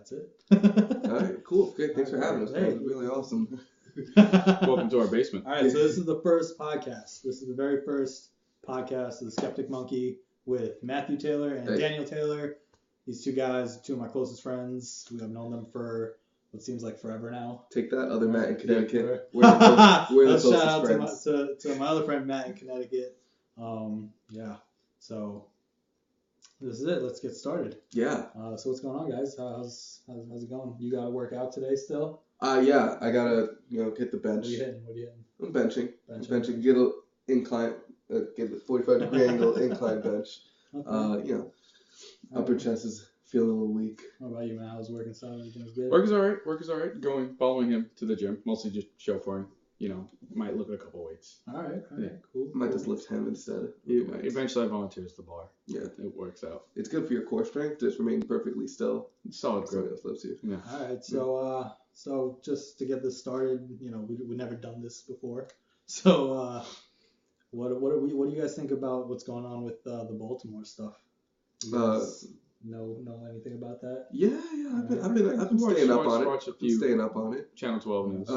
that's it. All right, cool. Okay, thanks for having us. Hey. That was really awesome. Welcome to our basement. All right, so this is the first podcast. This is the very first podcast of the Skeptic Monkey with Matthew Taylor and Daniel Taylor. These two guys, two of my closest friends. We have known them for what seems like forever now. Take that, other Matt in Connecticut. We're the closest friends. Shout out to my other friend Matt in Connecticut. Yeah. So this is it. Let's get started. Yeah. So what's going on, guys? How's it going? You got to work out today still? Yeah. I gotta hit the bench. What are you hitting? I'm benching. Get a incline. Get a 45-degree angle incline bench. Okay. Upper chest is feeling a little weak. What about you, man? How's work and stuff? Everything's good? Work is alright. Following him to the gym. Mostly just chauffeuring. Might look at a couple weights. All right, cool. Might just lift him instead. Eventually I volunteer at the bar. Yeah. It works out. It's good for your core strength. Just remain perfectly still. Solid grip. Somebody else lifts you. Yeah. All right, so just to get this started, we've never done this before. So what do you guys think about what's going on with the Baltimore stuff? You guys know anything about that? Yeah. I've been staying up on it. Staying up on it. Channel 12 news.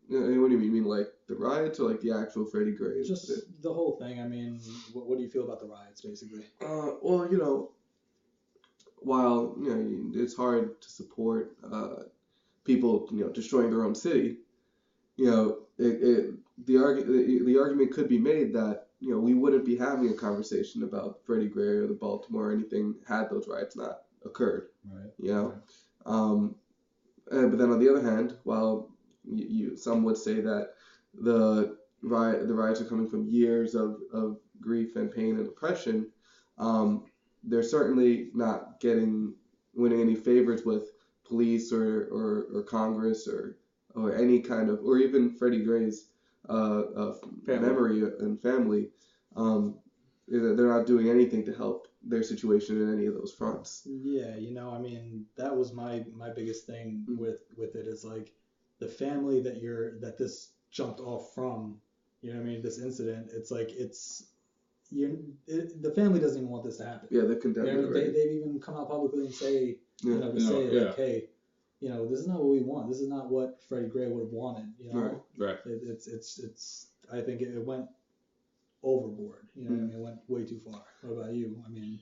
What do you mean? You mean like the riots or like the actual Freddie Gray? Just the whole thing. I mean, what do you feel about the riots, basically? Well, while it's hard to support people destroying their own city, the argument could be made that we wouldn't be having a conversation about Freddie Gray or the Baltimore or anything had those riots not occurred. Right. But then on the other hand, while some would say that the riots are coming from years of grief and pain and oppression, they're certainly not winning any favors with police or Congress or any kind of, or even Freddie Gray's memory and family. They're not doing anything to help their situation in any of those fronts. Yeah, I mean, that was my biggest thing with it is like the family that this jumped off from, this incident. It's like the family doesn't even want this to happen. Yeah, they're condemned. They've even come out publicly and say, hey, this is not what we want. This is not what Freddie Gray would have wanted. Right. It's. I think it went overboard. It went way too far. What about you? I mean.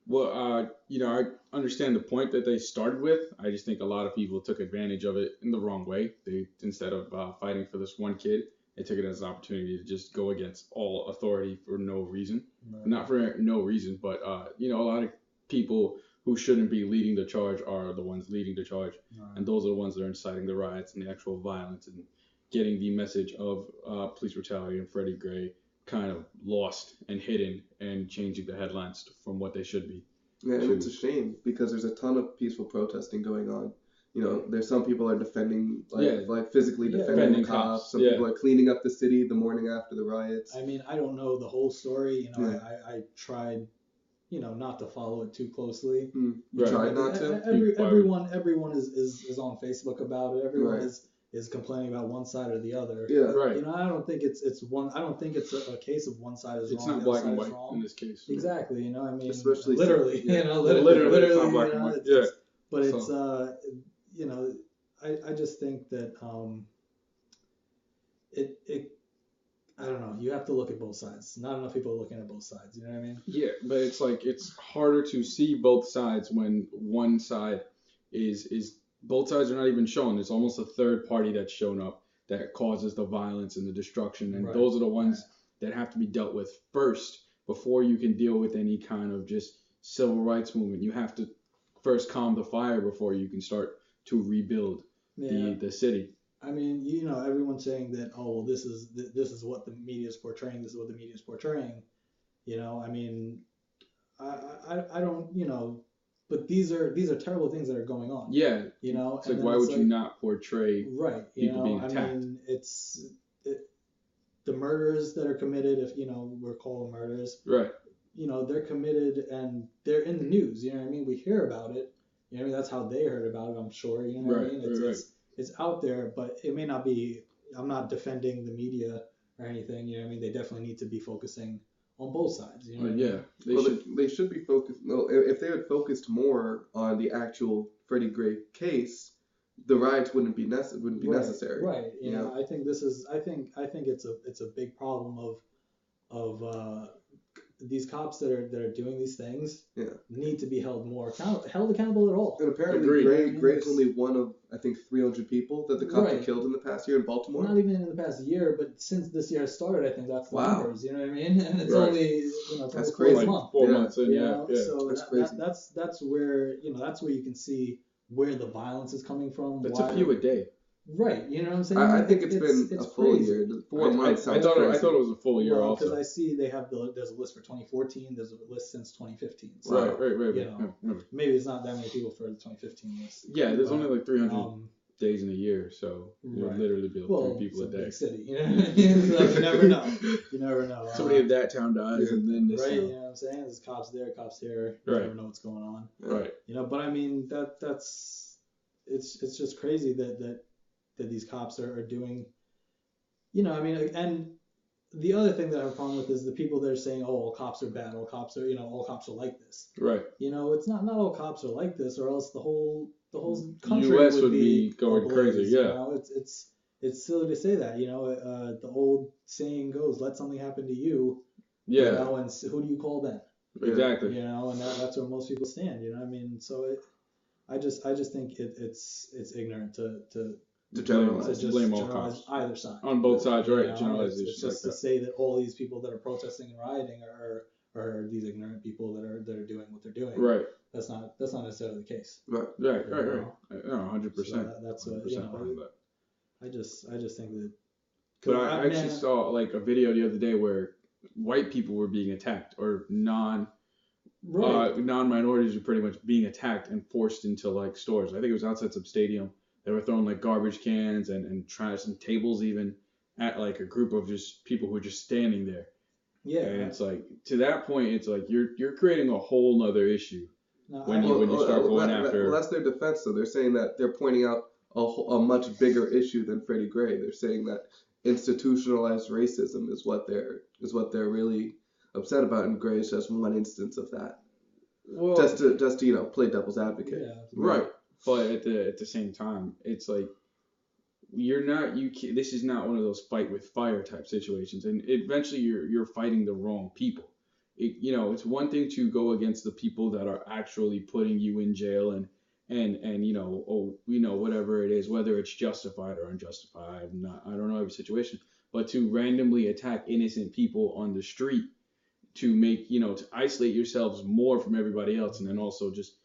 Well, I understand the point that they started with. I just think a lot of people took advantage of it in the wrong way. They, instead of fighting for this one kid, they took it as an opportunity to just go against all authority for no reason. Right. Not for no reason, but, a lot of people who shouldn't be leading the charge are the ones leading the charge. Right. And those are the ones that are inciting the riots and the actual violence and getting the message of police brutality and Freddie Gray kind of lost and hidden and changing the headlines from what they should be. Yeah, and it's a shame because there's a ton of peaceful protesting going on. There's some people are defending, like physically defending the cops. Some people are cleaning up the city the morning after the riots. I mean, I don't know the whole story. I tried, not to follow it too closely. You tried not to? Everyone is on Facebook about it. Everyone is complaining about one side or the other. Yeah, right. I don't think it's one. I don't think it's a case of one side is wrong. It's not black and white in this case. Exactly. I mean, especially literally. Literally, it's not black and white. But it's I just think that I don't know. You have to look at both sides. Not enough people are looking at both sides. You know what I mean? Yeah, but it's like it's harder to see both sides when one side is both sides are not even shown. There's almost a third party that's shown up that causes the violence and the destruction, and those are the ones that have to be dealt with first before you can deal with any kind of just civil rights movement. You have to first calm the fire before you can start to rebuild the city. I mean, everyone's saying that, this is what the media is portraying. This is what the media is portraying. I mean, I don't, but these are terrible things that are going on. Yeah. It's like, why would you not portray people being attacked? I mean, the murders that are committed, if, we're calling murders. Right. They're committed and they're in the news. You know what I mean? We hear about it. That's how they heard about it, I'm sure. You know what I mean? It's out there, but it may not be. I'm not defending the media or anything. You know what I mean? They definitely need to be focusing on both sides. You know what I Yeah, mean? They should be focused. No, if they had focused more on the actual Freddie Gray case, the riots wouldn't be necessary. Right. You You know, know, I think this is. I think it's a big problem of these cops that are doing these things yeah. need to be held accountable at all. And apparently, Agreed. Gray is only one of I think 300 people that the cops have Right. killed in the past year in Baltimore. Not even in the past year, but since this year started, I think that's the Wow. numbers. You know what I mean? And it's Right. only it's That's only crazy. a like month. 4 months in. You Yeah, know? yeah. So That's crazy. that's where that's where you can see where the violence is coming from. That's a few a day. Right. You know what I'm saying? I think it's been a full crazy. year. 4 months. I thought it was a full year Because also. I see they have there's a list for 2014. There's a list since 2015. So Wow. Right. You know, Yeah. maybe it's not that many people for the 2015 list. Yeah, there's But, only like 300 days in a year, so it would literally be like 3 people a it's a day. big city. You know what I mean? So you never know. You never know. Somebody in that town dies, and then this. Right, you know what I'm saying? There's cops there, cops here. You Right. never know what's going on. Right. You know, but I mean that's it's just crazy that these cops are doing. You know, I mean, and the other thing that I have a problem with is the people that are saying, "Oh, all cops are bad. All cops are all cops are like this." Right. You know, it's not all cops are like this, or else the whole country U.S. would be going ablaze, crazy. You Yeah. know, it's silly to say that. You know, the old saying goes, "Let something happen to you." Yeah. You know, and who do you call then? Exactly. You know, and that's where most people stand. You know, I mean, so I just think it's ignorant to generalize. just blame all generalize cops. either side. On both sides, You right? know, Generalizations it's just like to say that all these people that are protesting and rioting are these ignorant people that are doing what they're doing. that. Right. That's not necessarily the case. Right. Right. You Right. know? Right. No, 100%. So that's what 100% behind that. I just think that. But I actually saw like a video the other day where white people were being attacked, or non-minorities were pretty much being attacked and forced into like stores. I think it was outside some stadium. They were throwing like garbage cans and trash and tables even at like a group of just people who were just standing there. Yeah. And it's like to that point, it's like you're creating a whole nother issue No, when you start going after. Well, that's their defense, though. They're saying that they're pointing out a much bigger issue than Freddie Gray. They're saying that institutionalized racism is what they're really upset about, and Gray is just one instance of that. Well, Just to play devil's advocate. Yeah. right. But at the same time, it's like this is not one of those fight with fire type situations, and eventually you're fighting the wrong people. It's one thing to go against the people that are actually putting you in jail and whatever it is, whether it's justified or unjustified. I don't know every situation, but to randomly attack innocent people on the street to make to isolate yourselves more from everybody else, and then also just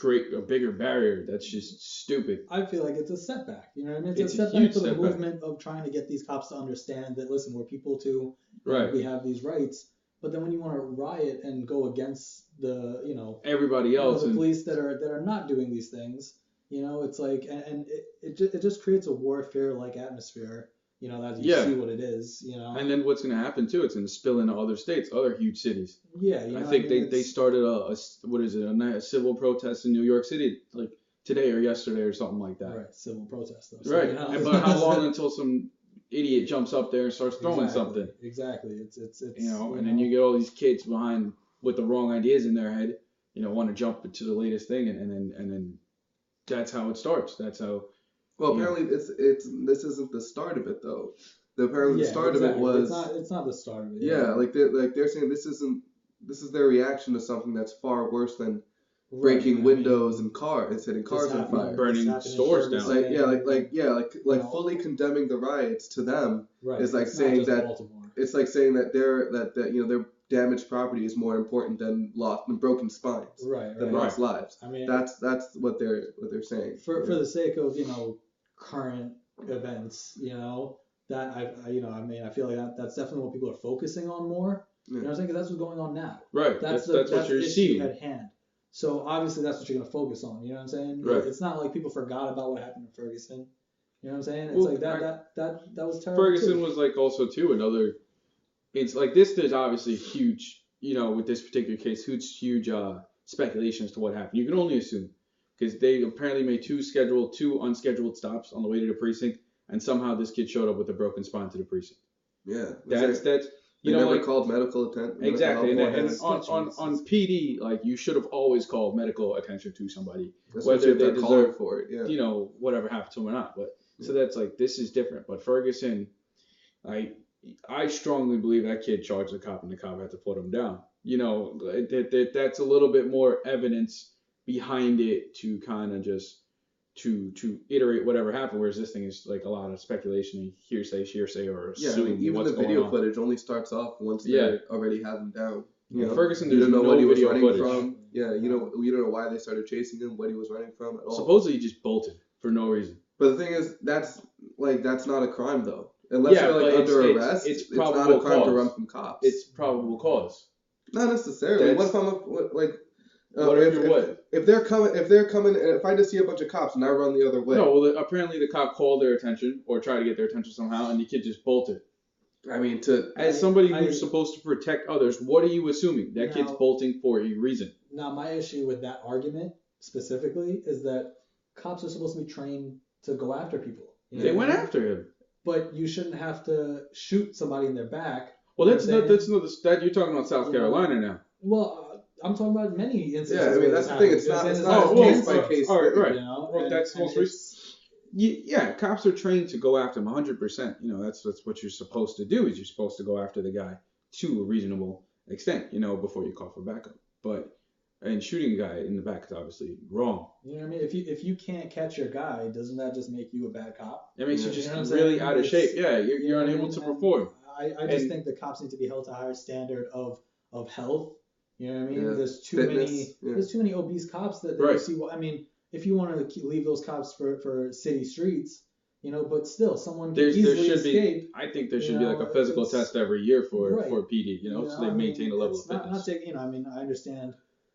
create a bigger barrier. That's just stupid. I feel like it's a setback. You know what I mean? It's a setback huge for the setback. movement of trying to get these cops to understand that listen, we're people too. Right. We have these rights. But then when you want to riot and go against the everybody else the and police that are not doing these things, it's like and it just creates a warfare like atmosphere. That you see what it is. And then what's going to happen too? It's going to spill into other states, other huge cities. Yeah. I think they started a civil protest in New York City like today or yesterday or something like that. Right. Civil protest though. So, Right. But how long until some idiot jumps up there and starts throwing something? Exactly. It's and then you get all these kids behind with the wrong ideas in their head, want to jump to the latest thing, and then that's how it starts. That's how. Well, apparently this isn't the start of it though. The start of it was. It's not the start of it. Yeah, like they're saying this is their reaction to something that's far worse than breaking windows and setting cars on fire, burning stores down. Like fully condemning the riots to them is like it's saying that Baltimore. it's like saying that their damaged property is more important than broken spines, than lost lives. I mean, that's what they're saying. For the sake of current events, that I feel like that's definitely what people are focusing on more. Yeah. You know what I'm saying? Because that's what's going on now. Right. That's what you're the seeing issue at hand. So obviously that's what you're gonna focus on. You know what I'm saying? Right. It's not like people forgot about what happened in Ferguson. You know what I'm saying? It's Well, like that was terrible. Ferguson too. was like also too another. It's like this. There's obviously huge, with this particular case, huge speculation as to what happened. You can only assume because they apparently made two unscheduled stops on the way to the precinct, and somehow this kid showed up with a broken spine to the precinct. Yeah. That's They You know, never like called medical attention. exactly, and, Medical and help. on PD, like you should have always called medical attention to somebody, Especially whether if they they're calling deserve, for it. Yeah. you know, whatever happened to them or not. But so that's like this is different. But Ferguson, I strongly believe that kid charged the cop and the cop had to put him down. You know, that's a little bit more evidence behind it to kind of just to iterate whatever happened. Whereas this thing is like a lot of speculation and hearsay, or Yeah, I assume mean, even what's the going video on. footage only starts off once Yeah. they already have him down. You know? Ferguson, You there's don't know no what he was video running footage. from. Yeah, you don't know why they started chasing him, what he was running from at all. Supposedly he just bolted for no reason. But the thing is, that's not a crime though. Unless Yeah, you're like but under it's- arrest, it's it's not a probable crime to cause. run from cops. It's probable cause. Not necessarily. That's- What if I'm like, What? if they're coming, if I just see a bunch of cops and I run the other way. No, well, apparently the cop called their attention or tried to get their attention somehow, and the kid just bolted. I mean, As somebody who's supposed to protect others, what are you assuming? That kid's bolting for a reason. Now, my issue with that argument specifically is that cops are supposed to be trained to go after people. You know They what went I mean? after him. But you shouldn't have to shoot somebody in their back. Well, You that's know what not I'm that's not that you're talking about South You know, Carolina now. Well, I'm talking about many instances. Yeah, I mean, where that's this the thing. happens. It's not. You know It's what I'm not saying? case by case. All right, thing. right. You know, Well, and- that's and most it's- recent. Yeah, cops are trained to go after him 100%. You know, that's what you're supposed to do. Is you're supposed to go after the guy to a reasonable extent. You know, before you call for backup. And shooting a guy in the back is obviously wrong. You know what I mean? If you can't catch your guy, doesn't that just make you a bad cop? That makes Yeah. you just You know what I'm really saying? out of It's- shape. Yeah, You you're know what I unable mean? to And perform. I just And- think the cops need to be held to a higher standard of health. You know what I mean? Yeah. There's too Fitness, many yeah. there's too many obese cops that Right. you see. I mean, if you want to leave those cops for city streets, you know, but still someone can There easily should be. escape. I think there You should be like know, a physical it's- test every year for Right. PD. You know, so they I mean, maintain a level of it's not fitness. taking. You know, I mean, I understand.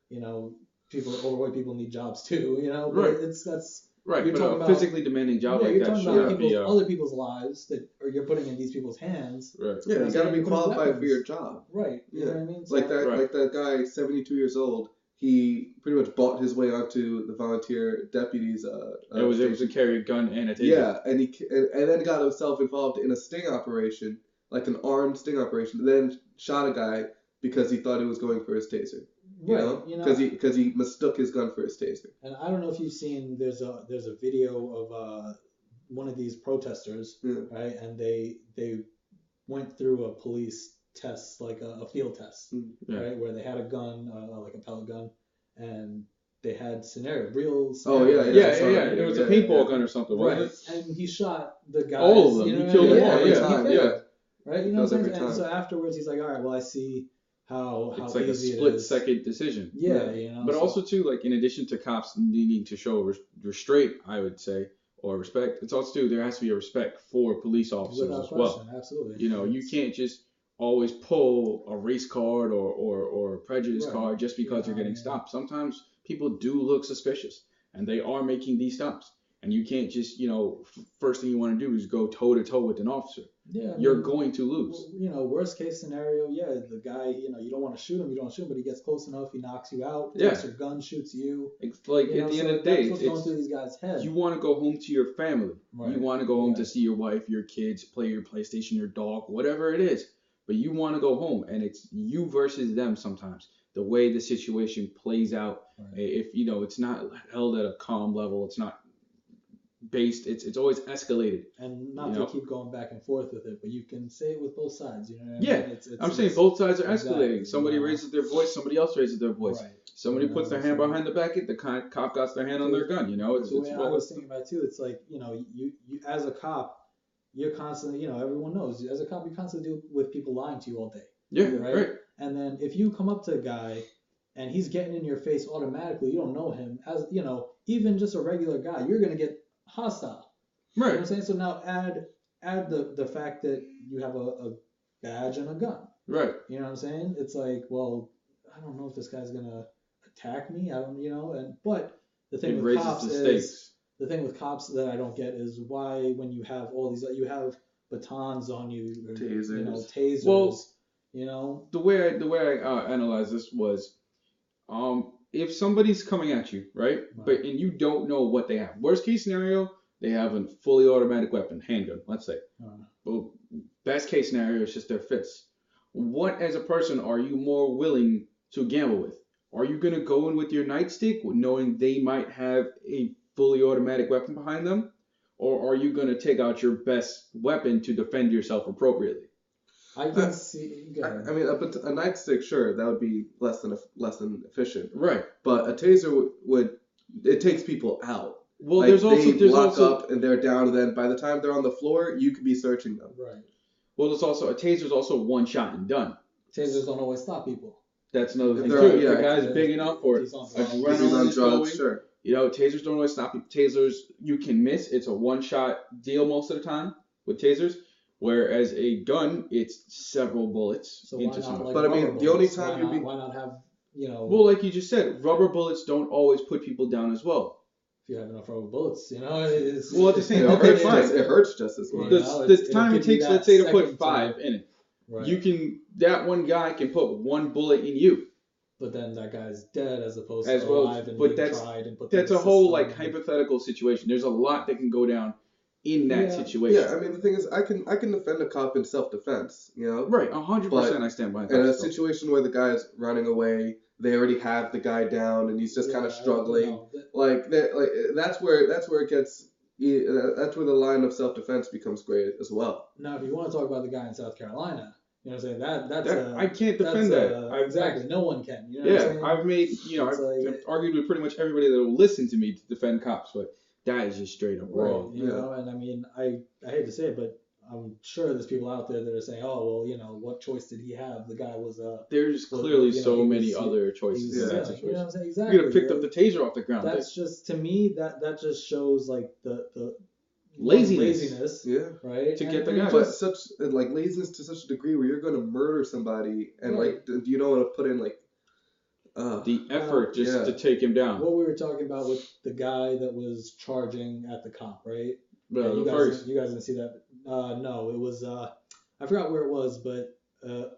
You know, overweight people need jobs too. You know, but Right. that's. Right, You're but talking a about- physically demanding job Yeah, like you're that talking should about not be. other people's lives that or you're putting in these people's hands. Right. Yeah, you You're got to be putting qualified for weapons. your job. Right. You know Yeah. what I mean? Like that, Right. like that guy, 72 years old. He pretty much bought his way onto the volunteer deputies. It was able to carry a gun and a taser. Yeah, and then got himself involved in a sting operation, like an armed sting operation. Then shot a guy because he thought he was going for his taser. You Right. know, You know, because he mistook his gun for his taser. and I don't know if you've seen. There's a video of one of these protesters, Yeah. right? And they went through a police test, like a field test, Yeah. right? Where they had a gun, like a pellet gun, and they had real Oh, scenario. yeah, Yeah. It was a paintball gun or something, Right. wasn't it? And he shot the guys. All of them. You know He what killed I mean? them all. every Yeah. time, he Yeah. failed, right? You know what I'm Kills saying? every And time. so afterwards, he's like, all right, well, I see how It's like a easy it split is. second decision. Yeah, you know. But so- also too, like in addition to cops needing to show restraint, I would say, or respect, it's also too there has to be a respect for police officers without as well. question, absolutely. You know, you can't just always pull a race card or a prejudice Right. card just because you're getting Yeah. stopped. Sometimes people do look suspicious, and they are making these stops. And you can't just, you know, first thing you want to do is go toe to toe with an officer. Yeah, I You're mean, going to lose. well, you know, worst case scenario, yeah, the guy, you know, you don't want to shoot him, but he gets close enough, he knocks you out, Yeah. takes your gun, shoots you. It's like You know, at the so end of the day, that's what's going it's, through these guys' heads. you want to go home to your family. Right. You want to go home Yeah. to see your wife, your kids, play your PlayStation, your dog, whatever it is. But you want to go home, and it's you versus them sometimes. The way the situation plays out, Right. if you know, it's not held at a calm level. It's not based. It's always escalated. And not You to know? keep going back and forth with it, but you can say it with both sides. You know what I mean? Yeah, It's, I'm saying both sides are exactly, escalating. Somebody you know. raises their voice, somebody else raises their voice. Right. Somebody You puts know, their hand so- behind the back, the cop got their hand on their gun. You know, it's the way I well, was thinking about it too. It's like, you know, you as a cop, you're constantly, you know, everyone knows as a cop, you constantly deal with people lying to you all day. yeah, right? right. And then if you come up to a guy and he's getting in your face automatically, you don't know him, as you know, even just a regular guy, you're gonna get hostile. You know what I'm Right, saying? So now add the fact that you have a badge and a gun. right. You know what I'm saying? It's like, well, I don't know if this guy's gonna attack me. I don't, you know, but the thing It with raises cops the is stakes. the thing with cops that I don't get is why when you have all these, you have batons on you, or, you know, Tasers. tasers, Well, you know. The way I analyzed this was, if somebody's coming at you, right, but and you don't know what they have. Worst case scenario, they have a fully automatic weapon, handgun, let's say. Uh, Well, best case scenario is just their fists. what as a person are you more willing to gamble with? Are you going to go in with your nightstick knowing they might have a fully automatic weapon behind them? Or are you going to take out your best weapon to defend yourself appropriately? I can see. I mean, but a nightstick, sure, that would be less than efficient. Right. But a taser would it takes people out. Well, Like, there's also they lock up and they're down, and then by the time they're on the floor, you could be searching them. Right. Well, there's also a taser's also one shot and done. Tasers don't always stop people. That's another thing They're- too. If yeah, the guy's yeah. big enough or He's on adrenaline If he's on is drugs, going, sure. you know, tasers don't always stop you. Tasers you can miss. It's a one shot deal most of the time with tasers. Whereas a gun, it's several bullets So why into not someone. like But, I mean, rubber the only bullets? time Why you'd not- be- Why not have, you know, Well, like you just said, rubber bullets don't always put people down as well. if you have enough rubber bullets, you know, it's Well, at the same It time, hurts, fine. it hurts just as much. Yeah. The it'll time it give you takes, that let's say, to put second 5 in it, right. that one guy can put one bullet in you. But then that guy's dead as opposed As to well, alive and but being that's- tried and put through That's a the whole system. like hypothetical situation. There's a lot that can go down in that Yeah. situation. Yeah, I mean, the thing is, I can defend a cop in self-defense, you know? Right, 100%. I stand by that. In a situation where the guy's running away, they already have the guy down, and he's just kind of Yeah, struggling. no, That's where it gets. That's where the line of self-defense becomes great as well. Now, if you want to talk about the guy in South Carolina, you know what I'm saying? That's I can't defend that. Exactly. No one can. You know what I'm Yeah, saying? I've made It's I've argued with pretty much everybody that will listen to me to defend cops, but that is just straight up Right, wrong. you know, and I mean, I hate to say it, but I'm sure there's people out there that are saying, oh, well, you know, what choice did he have? The guy was There's Well, clearly you know, so he many was- other choices he's in that selling, situation. you know what I'm saying? You Exactly. could have picked up the taser off the ground. That's just, to me, that just shows like the Laziness. Yeah. right? To And- get the and guy. But just- such like laziness to such a degree where you're going to murder somebody, and Right. like you don't want to put in like. the effort just yeah. to take him down. what we were talking about with the guy that was charging at the cop, right? Yeah, the you first. guys didn't see that. No, it was I forgot where it was, but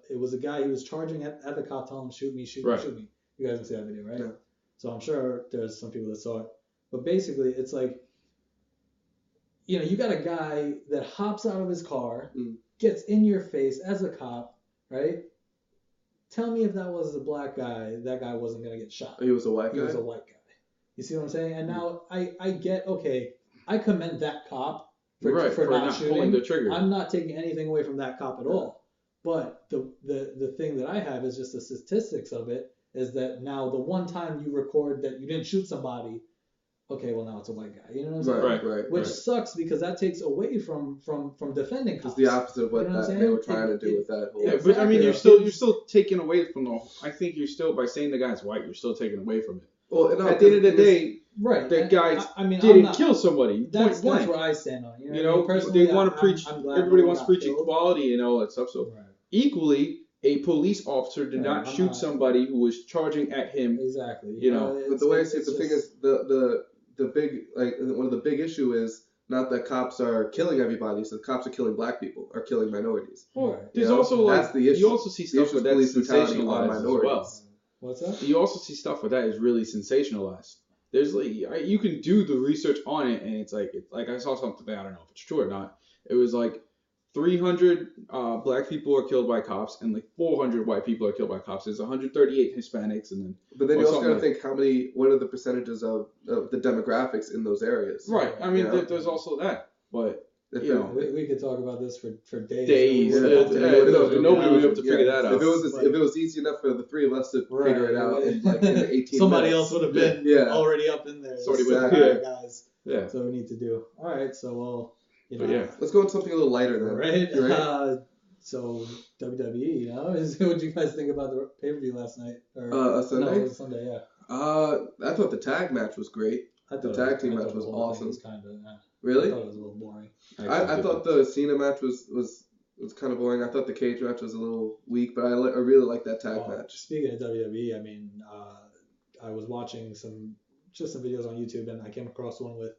it was a guy who was charging at the cop, telling him, "Shoot me, shoot Right. me, shoot me." You guys didn't see that video, right? No. So I'm sure there's some people that saw it. But basically, it's like, you know, you got a guy that hops out of his car, gets in your face as a cop, right? Tell me if that was a black guy, that guy wasn't gonna get shot. He was a white He guy. was a white guy. You see what I'm saying? And now I get, okay, I commend that cop for not shooting. pulling the trigger. I'm not taking anything away from that cop at all. But the thing that I have is just the statistics of it is that now the one time you record that you didn't shoot somebody, okay, well now it's a white guy. You know what I'm saying? Right. Which sucks because that takes away from defending It's cops. the opposite of what You know what I'm they were saying? trying to do with that whole. Yeah, but I mean, Exactly. you're still taking away from the. I think you're still by saying the guy's white, you're still taking away from it. Well, and At the end of the day, Right. the and guy I mean, I'm didn't not, kill somebody. That's Point blank. where I stand on it. You what I know, mean? Personally, they want to I'm- preach. I'm glad Everybody no one wants to got preach killed. equality and all that stuff. So Right. equally, a police officer did Right, not I'm shoot not- somebody who was charging at him. Exactly. You know, but the way I see it, it's the thing just- is the big like one of the big issue is not that cops are killing everybody, it's that cops are killing black people or killing minorities. Well, Right. there's You know, also that's like the issue. you also see The stuff issue with is that police brutality on sensationalized as well. minorities. What's that? You also see stuff with that is really sensationalized. There's like you can do the research on it, and it's like I saw something that I don't know if it's true or not. It was like 300 black people are killed by cops, and like 400 white people are killed by cops. There's 138 Hispanics, and then But then Or you also got to something think what are the percentages of the demographics in those areas? right. I mean, Yeah. there's also that, but If you it- know, We could talk about this for days. Days. We Yeah, wouldn't have to yeah, do it. no, nobody would be able to figure that out. If it was easy enough for the three of us to Right, figure it out right. in like in 18 Somebody minutes. else would have been Yeah. already up in there. Somebody Just, would- all right, yeah. guys. yeah. That's what we need to do. All right, so you know, But yeah. Let's go into something a little lighter then. right? Right? So WWE, you know, what did you guys think about the pay-per-view last night? Or A Sunday? No, it was Sunday, yeah. I thought the tag match was great. I The thought tag team I match thought was the whole awesome. thing kind of, I Really? thought it was a little boring. I thought the Cena match was kind of boring. I thought the cage match was a little weak, but I really like that tag match. Speaking of WWE, I mean, I was watching some videos on YouTube, and I came across one with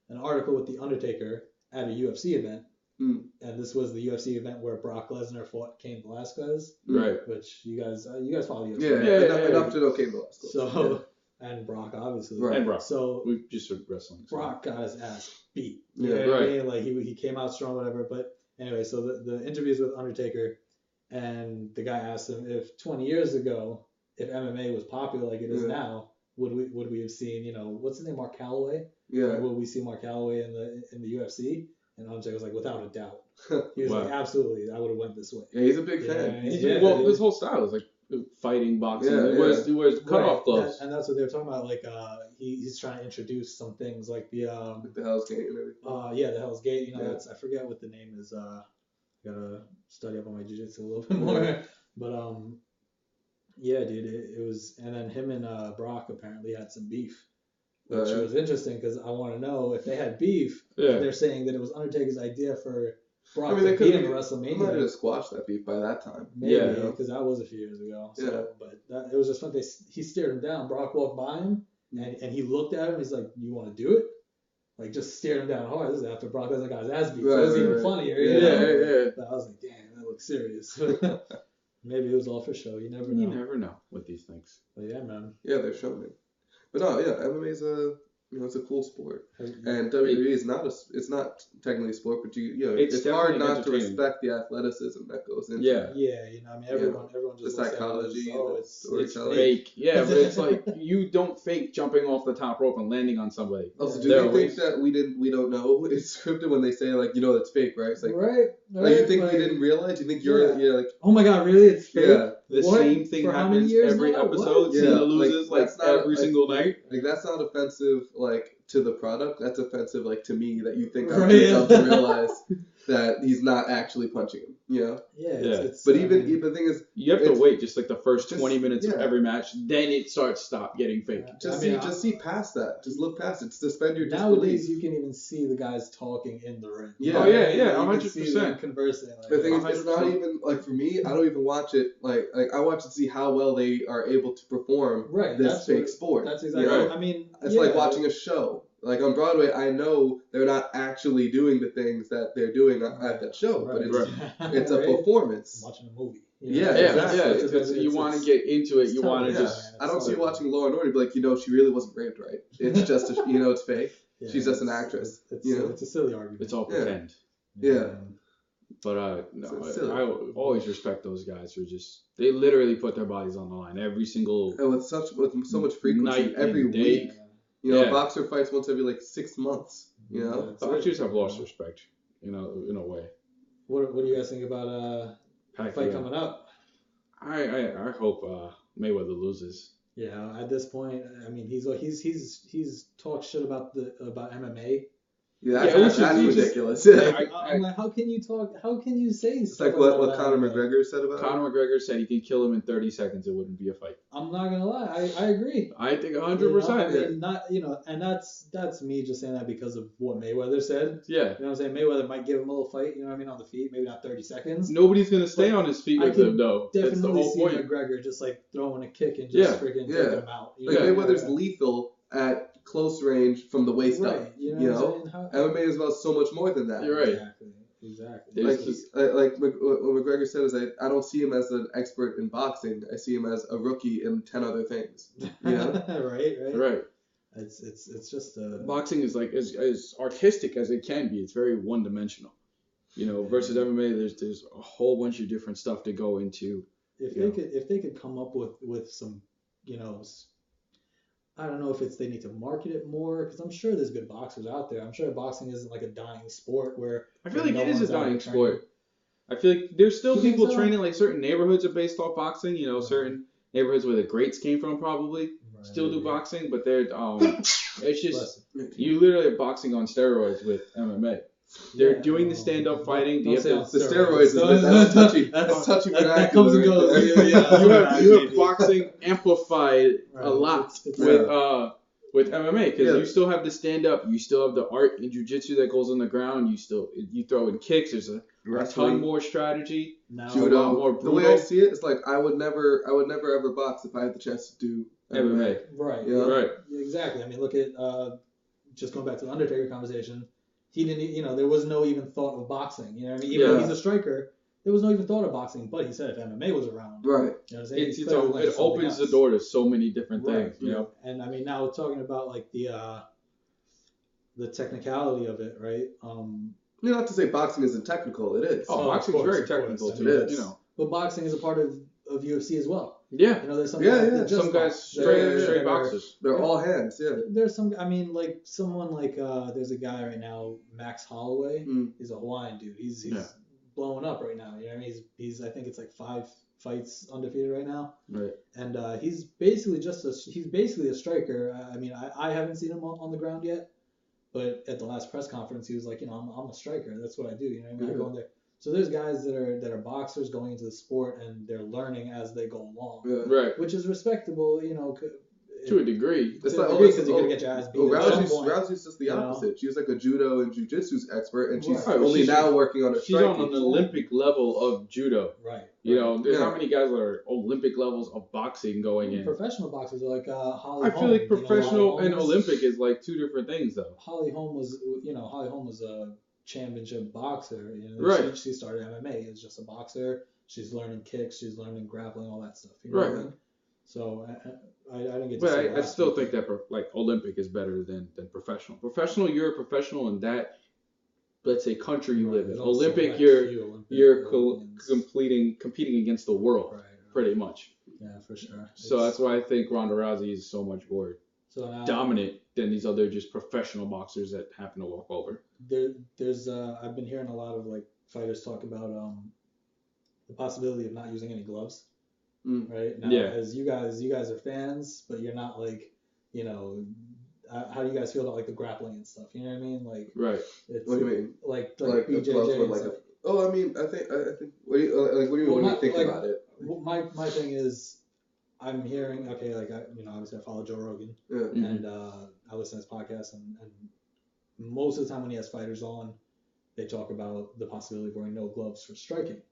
an article with The Undertaker at a UFC event. And this was the UFC event where Brock Lesnar fought Cain Velasquez, Right. which you guys follow UFC. Yeah, enough to know Cain Velasquez. So, and Brock obviously. Right. And Brock. So We just heard wrestling. so. Brock got his ass beat. Yeah, You know what I right. mean? Like he came out strong, whatever. But anyway, so the interviews with Undertaker, and the guy asked him if 20 years ago, if MMA was popular like it is now, would we have seen, what's his name, Mark Calloway? Yeah. Like, would we see Mark Calloway in the UFC? And Andre was like, without a doubt. He was Wow. like, absolutely, I would have went this way. Yeah, he's a big fan. Well, his whole style is like fighting, boxing. Yeah, He wears cutoff gloves. And that's what they were talking about. Like, he's trying to introduce some things like the Hell's Gate and everything. the Hell's Gate. That's, I forget what the name is. Gotta study up on my jiu-jitsu a little bit more. But yeah, dude, it was. And then him and Brock apparently had some beef, which was interesting because I want to know if they had beef. Yeah. They're saying that it was Undertaker's idea for Brock they to could beat have him at WrestleMania. might have squashed that beef by that time. Maybe, because that was a few years ago. So, Yeah. But it was just fun. He stared him down. Brock walked by him, and he looked at him. He's like, "You want to do it?" Like, just stared him down hard. This is after Brock hasn't got his ass beat. So it was even funnier. Yeah. But I was like, damn, that looks serious. Maybe it was all for show. You never know. You never know with these things. But yeah, man. Yeah, they're showing it. But no, yeah, MMA is it's a cool sport, and WWE is it's not technically a sport, but it's hard not to respect the athleticism that goes into it. Yeah, everyone just the looks psychology, at it as, it's fake. Yeah, but it's like you don't fake jumping off the top rope and landing on somebody. Also, do you think that we don't know it's scripted when they say it's fake, right? It's like like you think we didn't realize? You think you're like, oh my god, really? It's fake? Yeah. The same thing happens every episode. Cena loses every single night. Like that's not offensive to the product. That's offensive to me that you think I'm too dumb to realize that he's not actually punching him. Yeah. But even the thing is, you have to wait just like the first 20 minutes of every match, then it stop getting fake. Just see past that. Just look past it. Suspend your disbelief. Nowadays, you can even see the guys talking in the ring. Yeah. Oh yeah, 100%. Conversing. The thing is, it's not even for me. I don't even watch it like I watch it to see how well they are able to perform this fake sport. That's exactly. Right. I mean, it's like watching a show. Like on Broadway, I know they're not actually doing the things that they're doing at that show, but it's a performance. Watching a movie. Exactly. You want to get into it. You want to just. I don't see you watching Law and Order be like, she really wasn't raped, right? It's just it's fake. She's just an actress. It's a silly argument. It's all pretend. Yeah. But I always respect those guys who they literally put their bodies on the line every single and with so much frequency every week. A boxer fights once every 6 months. Boxers have lost respect, in a way. What do you guys think about fight coming up? I hope Mayweather loses. Yeah, at this point, I mean, he's talked shit about MMA. Yeah, that's ridiculous. I'm like, how can you say it's stuff like what Conor McGregor said about Conor McGregor said he could kill him in 30 seconds. It wouldn't be a fight. I'm not gonna lie. I agree. I think 100%. And that's me just saying that because of what Mayweather said. Yeah. You know what I'm saying? Mayweather might give him a little fight. You know what I mean? On the feet, maybe not 30 seconds. Nobody's gonna stay on his feet with him though. That's the whole point. McGregor just throwing a kick and just freaking taking him out. Mayweather's lethal at close range from the waist up. MMA is about so much more than that. You're right. Exactly. What McGregor said is I don't see him as an expert in boxing. I see him as a rookie in 10 other things. Right. It's just boxing is as artistic as it can be. It's very one dimensional. Versus MMA, there's a whole bunch of different stuff to go into. If they could come up with some, I don't know if they need to market it more, because I'm sure there's good boxers out there. I'm sure boxing isn't like a dying sport where I feel like it is a dying sport. I feel like there's still people training, certain neighborhoods are based off boxing. certain neighborhoods where the greats came from probably still do boxing, but they're it's just you literally have boxing on steroids with MMA. They're doing the stand-up fighting. The steroids. That's touchy. That's touchy. That comes and goes. You have boxing amplified a lot with MMA because you still have the stand-up. You still have the art in jiu-jitsu that goes on the ground. You throw in kicks. There's a ton more strategy. Judo. More the way I see it, it's I would never ever box if I had the chance to do MMA. Right. Right. Exactly. I mean, look at just going back to the Undertaker conversation. He didn't, there was no even thought of boxing. You know what I mean? Even though he's a striker, there was no even thought of boxing. But he said if MMA was around, right? You know what I'm saying? It opens the door to so many different things. And I mean, now talking about the technicality of it, right? Not to say boxing isn't technical. It is. Boxing is very technical too. But boxing is a part of UFC as well. Yeah. You know, there's some Yeah, guys yeah. that just Some guys box. straight That are- boxers. They're Yeah. all hands. Yeah. There's some. I mean, like someone like there's a guy right now, Max Holloway. Mm. He's a Hawaiian dude. He's Yeah. blowing up right now. You know what I mean? He's I think it's like 5 fights undefeated right now. Right. And he's basically a striker. I mean, I haven't seen him on the ground yet, but at the last press conference, he was like, you know, I'm a striker. That's what I do. You know what I mean? I go in there. So there's guys that are boxers going into the sport and they're learning as they go along, Yeah. Right. which is respectable. You know, To a degree. It's to like a degree, almost 'cause you're gonna get your ass beat Oh, at some Rousey's, point. Rousey's just the You know? opposite. She's like a judo and jujitsu expert, and she's Right. only She's- now working on her She's on striking. an Olympic level of judo. Right. You know, there's Yeah. not many guys that are Olympic levels of boxing going in. Professional boxers are like Holly I Holm. feel like you know, professional Holly and Holm was- Olympic is like two different things, though. Holly Holm was a championship boxer. You know, Right. She started MMA as just a boxer. She's learning kicks. She's learning grappling, all that stuff. You know what I Right. mean? So I didn't get to But see I still think that like Olympic is better than professional. Professional, you're a professional in that, let's say, country you live in. Olympic, you're competing against the world, Right. pretty much. Yeah, for sure. So that's why I think Ronda Rousey is so much more so now, dominant than these other just professional boxers that happen to walk over. There's I've been hearing a lot of like fighters talk about the possibility of not using any gloves. Mm. Right now, Yeah. as you guys are fans, but you're not like, you know, how do you guys feel about like the grappling and stuff? You know what I mean? Like, Right. it's, What do you mean? Like Like the BJJ gloves and with like stuff. I mean, I think. What do you Well, when my- you think like, about it? My thing is, I'm hearing like obviously I follow Joe Rogan Yeah. Mhm. and I listen to his podcast and most of the time when he has fighters on, they talk about the possibility of wearing no gloves for striking,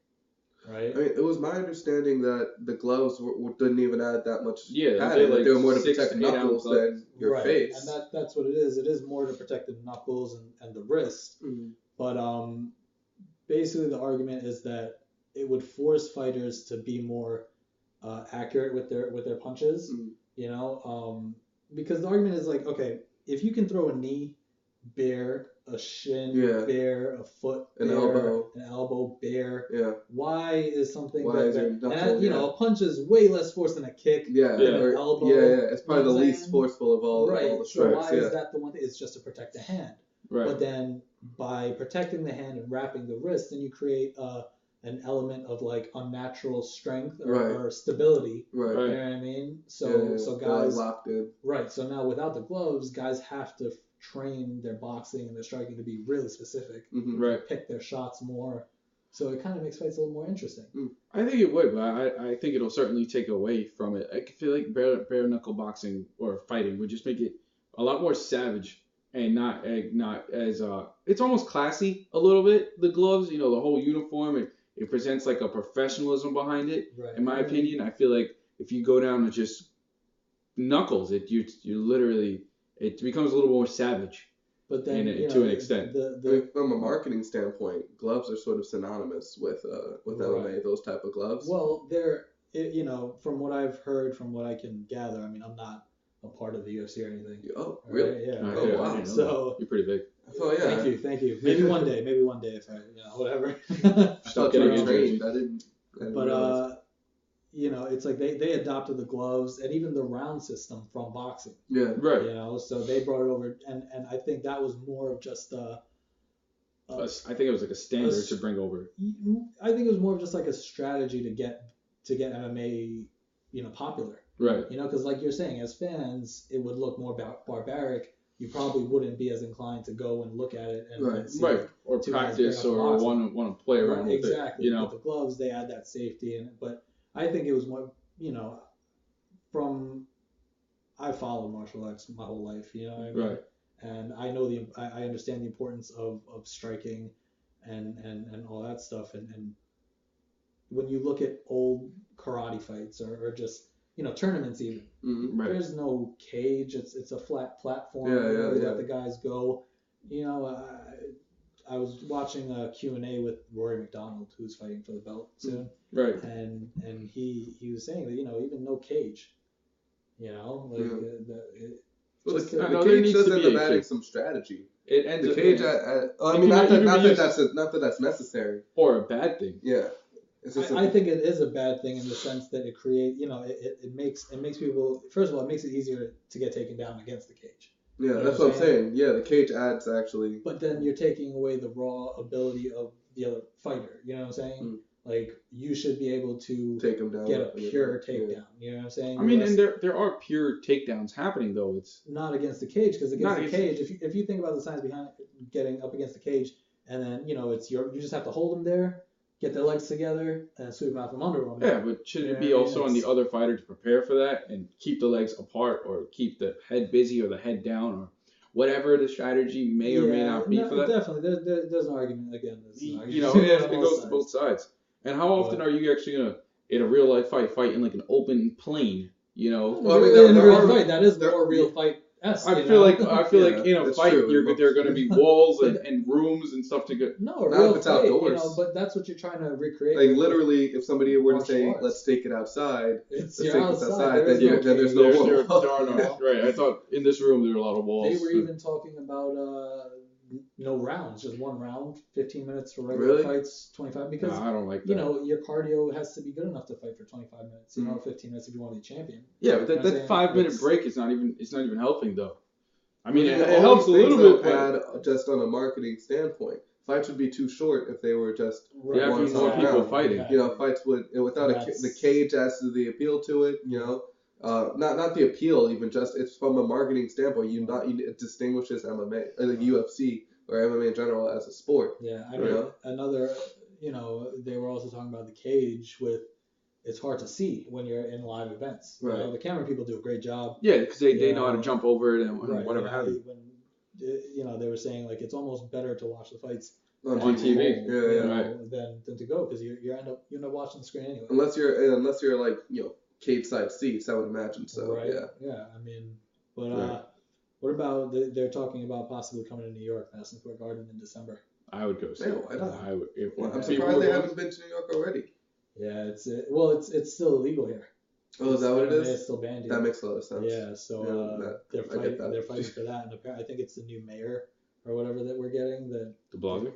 right? I mean, it was my understanding that the gloves didn't even add that much Yeah, padding. they're like They were more to 6 protect to 8 knuckles ounce than your right. face. And that's what it is. It is more to protect the knuckles and the wrist. Mhm. But basically the argument is that it would force fighters to be more accurate with their punches. Mhm. You know, because the argument is like, okay, if you can throw a knee bare, a shin Yeah. bare, a foot An bare, elbow. an elbow bare, Yeah. why is something Why that, is your and knuckle, you know, a punch is way less force than a kick. Yeah. Yeah. Or, Elbow, yeah. It's probably you know the what I'm least saying? forceful of all the So strikes. why Yeah. is that the one thing? It's just to protect the hand. Right. But then by protecting the hand and wrapping the wrist, then you create an element of like unnatural strength or, Right. or stability. Right. Right. You know what I mean? So Yeah, so they're, like, guys, locked in. right? So now without the gloves, guys have to train their boxing and their striking to be really specific. Mhm. Right. Pick their shots more. So it kind of makes fights a little more interesting. I think it would, but I think it'll certainly take away from it. I feel like bare knuckle boxing or fighting would just make it a lot more savage and not as it's almost classy a little bit. The gloves, you know, the whole uniform, it presents like a professionalism behind it. Right. In my opinion, I feel like if you go down to just knuckles, you literally it becomes a little more savage. But then to you know, an extent. I mean, from a marketing standpoint, gloves are sort of synonymous with MMA. Those type of gloves. Well, you know, from what I've heard, from what I can gather, I mean, I'm not a part of the UFC or anything. Oh, Right? really? Yeah. I Oh, didn't wow. know So- that. You're pretty big. Oh yeah. Thank you. Maybe one day if I, whatever. I thought you getting were injured. trained. I didn't But realize. you know, it's like they adopted the gloves and even the round system from boxing. Yeah. Right. You know, so they brought it over, and I think that was more of just I think it was like a standard to bring over. I think it was more of just like a strategy to get MMA, you know, popular. Right. You know, because like you're saying, as fans, it would look more barbaric. You probably wouldn't be as inclined to go and look at it and, Right. and see Right. Or two guys practice bring up or boxing. want to play around with exactly. it. You know. With the gloves, they add that safety in it. But I think it was more, you know, I followed martial arts my whole life. You know what I mean? Right. And I know I understand the importance of striking and all that stuff. And when you look at old karate fights or just, you know, tournaments even, Mm-hmm. Right. there's no cage. It's a flat platform. Yeah, you know, yeah, they yeah. let the guys go. You know, I was watching a Q&A with Rory McDonald, who's fighting for the belt soon, Right. and he was saying that, you know, even no cage, you know, like Well, just the I know there cage needs does to end be up a adding cage. some strategy. It ends The up cage, being- I It mean, can not even be that used- that's necessary. or a bad thing. Yeah. It's just I think it is a bad thing in the sense that it creates, it makes people. First of all, it makes it easier to get taken down against the cage. yeah, You know that's what what I'm I'm saying. Yeah, the cage adds actually. But then you're taking away the raw ability of the other fighter. You know what I'm saying? Mm. Like you should be able to Take him down. get a pure takedown. Yeah. You know what I'm saying? I mean, and there are pure takedowns happening though. It's not against the cage, because against Not the against- cage, if you think about the science behind getting up against the cage, and then it's you just have to hold them there, get their legs together, and sweep them out from under them. yeah, but shouldn't it be Yeah, also on the it's- other fighter to prepare for that and keep the legs apart or keep the head busy or the head down or whatever the strategy may or may not be for that? Definitely, there's an argument again. You know, it goes to both sides. And how often are you actually gonna, in a real life fight in like an open plain? You know, Well, I mean, in a there real are- fight, that is there- more real fight. I feel like Yeah, in a that's fight true. there are going to be walls and rooms and stuff to go. no, a Not real if it's fight, outdoors. but that's what you're trying to recreate. Like literally, if somebody were to Martial say, arts. "Let's take it outside," It's let's you're take this outside. outside, There is then no then there's cage. no wall. There are no, right. I thought in this room there were a lot of walls. They were even talking about no rounds, just one round, 15 minutes for regular Really? fights, 25, because I don't like that. your cardio has to be good enough to fight for 25 minutes. 15 minutes if you want to be champion. Yeah, but You know what I'm that 5 minute saying? break is not even helping though. I mean, it All helps a these little things bit, that but add just on a marketing standpoint. Fights would be too short if they were just Right. Yeah, one more time people round. fighting. You know, fights would without the cage adds to the appeal to it. You know, not the appeal even, just it's from a marketing standpoint. It distinguishes MMA like UFC or MMA in general as a sport. Yeah, I You mean, know? another, they were also talking about the cage with, it's hard to see when you're in live events. Right. The camera people do a great job. yeah, because they You know how to know, jump over it and Right, whatever have you. When, they were saying like it's almost better to watch the fights On at TV. home, Yeah, right. than to go, because you end up watching the screen anyway. Unless you're like cage side seats, I would imagine so. Right. Yeah. Yeah. I mean, but Right. what about they're talking about possibly coming to New York, Madison Square Garden in December? I would go see Yeah, it. why not? I would. If Yeah. I'm people surprised were they going- haven't been to New York already. Yeah, it's still illegal here. Oh, is that what it MMA is is? still banned here. That makes a lot of sense. Yeah, so Yeah, I get that. they're fighting for that, and apparently I think it's the new mayor or whatever that we're getting. The blogger.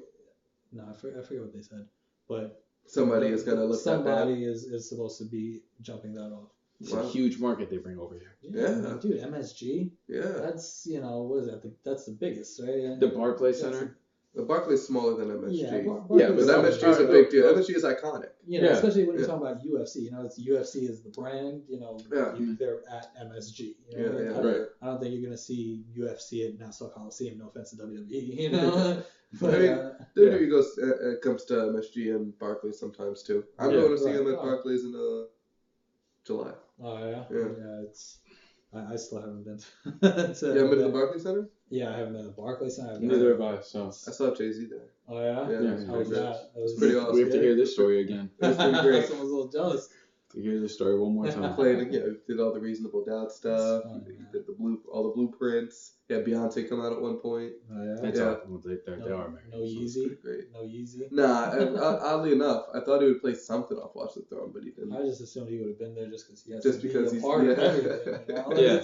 No, I forget what they said, but Somebody is gonna look that bad. somebody is supposed to be jumping that off. It's Wow. a huge market they bring over here. Yeah. Dude, MSG. Yeah. That's what is that? That's the biggest, right? The Barclays That's Center. The Barclays smaller than MSG. Yeah, Yeah, Because but MSG is a big deal. MSG is iconic. Yeah. Especially when you're Yeah. talking about UFC. It's UFC is the brand. Yeah. They're at MSG. Yeah, yeah. Right. I don't think you're gonna see UFC at Nassau Coliseum. No offense to WWE. But I mean, WWE goes comes to MSG and Barclays sometimes too. I'm Yeah. going to see Right. them at Oh. Barclays in July. oh yeah, Yeah. it's. I still haven't been. To, You haven't been to the Barclays Center? Yeah, I haven't been to the Barclays Center. I've been Neither to- have I. So I saw Jay-Z there. Oh yeah. Yeah, Yeah, How was great. that? That was pretty awesome. we have to hear this story again. It was pretty great. Someone's a little jealous. To hear this story one more time. Played, did all the reasonable doubt stuff. That's fun, He yeah. did all the blueprints. He had Beyonce come out at one point. Oh yeah. That's Yeah. all. Well, they are married. No So it's Yeezy. pretty great. No Yeezy. Nah, oddly enough, I thought he would play something off Watch the Throne, but he didn't. I just assumed he would have been there just because he has Just to because be a he's- part of yeah. everything. Yeah.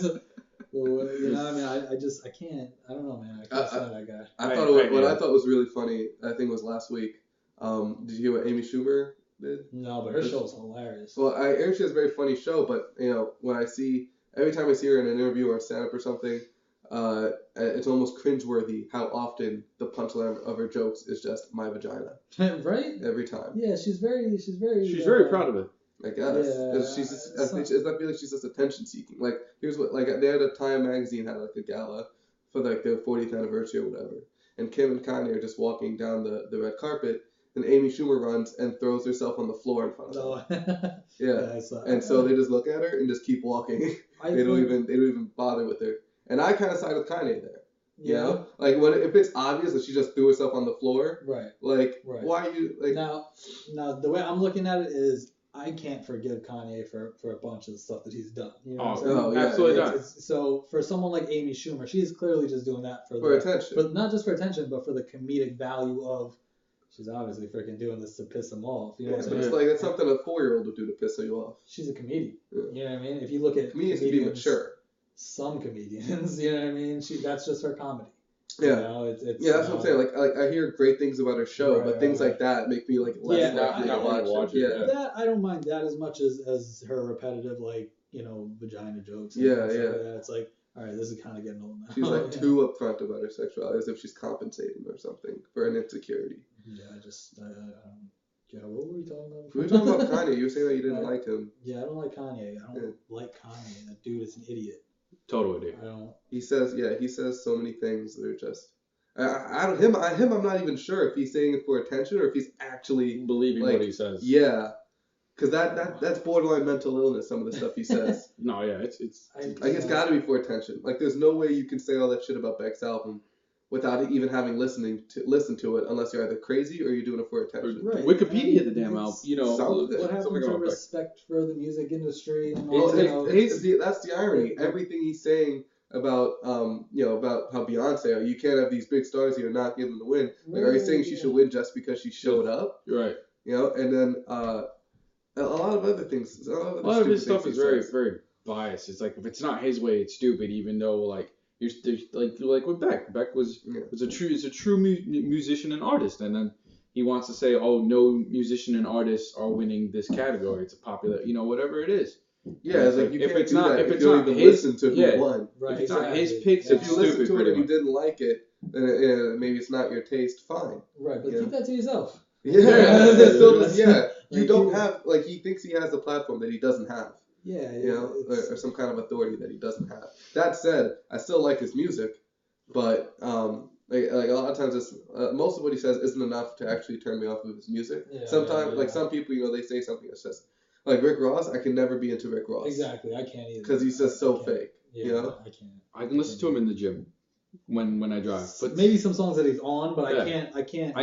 I mean, I can't. I don't know, man. I can't stand that guy. I Right, thought right, what yeah. I thought was really funny. I think it was last week. Did you hear what Amy Schumer did? No, but her show is hilarious. Well, I hear she has a very funny show, but when every time I see her in an interview or stand up or something, it's almost cringeworthy how often the punchline of her jokes is just my vagina Right? every time. Yeah, she's very. She's very proud of it. I guess. Yeah, I feel like she's just attention seeking. Like here's what they had a Time magazine had like a gala for like their 40th anniversary or whatever, and Kim and Kanye are just walking down the red carpet, and Amy Schumer runs and throws herself on the floor in front of them. No. Yeah. I saw- And so they just look at her and just keep walking. They don't even bother with her. And I kind of side with Kanye there. You know, like if it's obvious that she just threw herself on the floor, Right. like Right. why are you like? Now, the way I'm looking at it is, I can't forgive Kanye for a bunch of stuff that he's done. You know what I'm saying? Oh, yeah, absolutely yeah. not. So for someone like Amy Schumer, she's clearly just doing that for attention. but not just for attention, but for the comedic value of, she's obviously freaking doing this to piss him off. You know Yeah, what I'm but saying? it's like that's something a 4-year-old would do to piss you off. She's a comedian. Yeah. You know what I mean? If you look at Comedians can be mature. some comedians, you know what I mean? That's just her comedy. Yeah. You know, it's Yeah, that's what I'm saying. Like I hear great things about her show, Right, but things right. like that make me like less Yeah, likely I to watch watch it. it, Yeah. That I don't mind that as much as her repetitive, like, vagina jokes and Yeah, stuff yeah. like that. It's like, all right, this is kind of getting old now. She's like Yeah. too upfront about her sexuality, as if she's compensating or something for an insecurity. Yeah, yeah, what were we talking about We before? were talking about Kanye. You were saying that you didn't Right. like him. Yeah, I don't like Kanye. I don't Yeah. like Kanye. That dude is an idiot. Totally, dude. I don't. He says so many things that are just. I'm not even sure if he's saying it for attention or if he's actually Believing like, what he says. Yeah, because that's borderline mental illness. Some of the stuff he says. No, yeah, it's. Like it's got to be for attention. Like there's no way you can say all that shit about Beck's album without even having listen to it, unless you're either crazy or you're doing it for attention. Right. Wikipedia, the damn album. What happened something to about Beck. respect for the music industry and Well, all? that's the irony. Everything he's saying about about how Beyonce, you can't have these big stars here and not give them the win. Like, are you saying she should win just because she showed up? Right. And then a lot of other things. A lot of his stuff is very, very biased. It's like if it's not his way, it's stupid. Even though like you're like with Beck. Beck was a true musician and artist, and then he wants to say, oh, no musician and artists are winning this category. It's a popular, whatever it is. Yeah, it's like you if can't it's do not, that if if it's you don't not even his, listen to who won. Right, if it's not his exactly. picks, If it's you listen stupid. to it Pretty and you much. didn't like it, then maybe it's not your taste. Fine. Right, but Yeah. keep that to yourself. Yeah, Yeah. You don't have he thinks he has a platform that he doesn't have. Yeah, Or some kind of authority that he doesn't have. That said, I still like his music, but like a lot of times, most of what he says isn't enough to actually turn me off of his music. Yeah, Sometimes, like some people, they say something that's just like Rick Ross. I can never be into Rick Ross. Exactly, I can't either. Because he's just so fake. Yeah, I can't. I can listen to him in the gym when I drive. But maybe some songs that he's on, but I can't. I can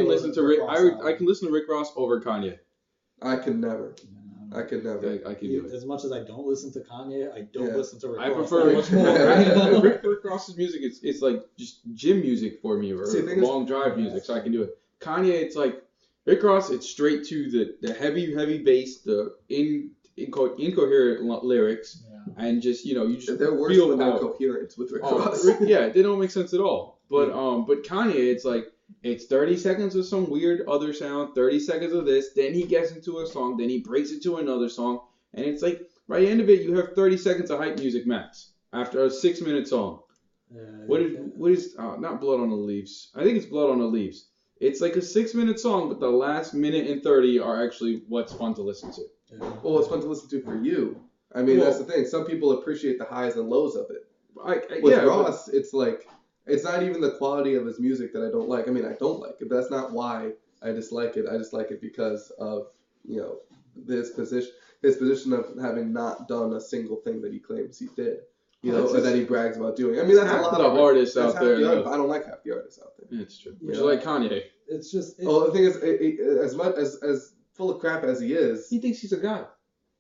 listen to Rick. I can listen to Rick Ross over Kanye. I can never. I can never. I can do it. As much as I don't listen to Kanye, I don't listen to Rick I Ross prefer that much more. Rick Ross's music. It's like just gym music for me, or long drive music, so I can do it. Kanye, it's like Rick Ross. It's straight to the heavy bass, the incoherent lyrics, and just you just they're worse feel when they're out. coherent with Rick Ross. They don't make sense at all. But Kanye, it's like it's 30 seconds of some weird other sound, 30 seconds of this, then he gets into a song, then he breaks into another song, and it's like by the end of it, you have 30 seconds of hype music max after a 6-minute song. What is not Blood on the Leaves? I think it's Blood on the Leaves. It's like a 6-minute song, but the last minute and 30 are actually what's fun to listen to. Well, it's fun to listen to for you. I mean, that's the thing. Some people appreciate the highs and lows of it. With Ross, it's like it's not even the quality of his music that I don't like. I mean, I don't like it, but that's not why I dislike it. I just like it because of his position of having not done a single thing that he claims he did. Or that he brags about doing. I mean, that's a lot of artists out there. I don't like half the artists out there. It's true. Which is like Kanye. It's just. The thing is, as much as full of crap as he is, he thinks he's a god.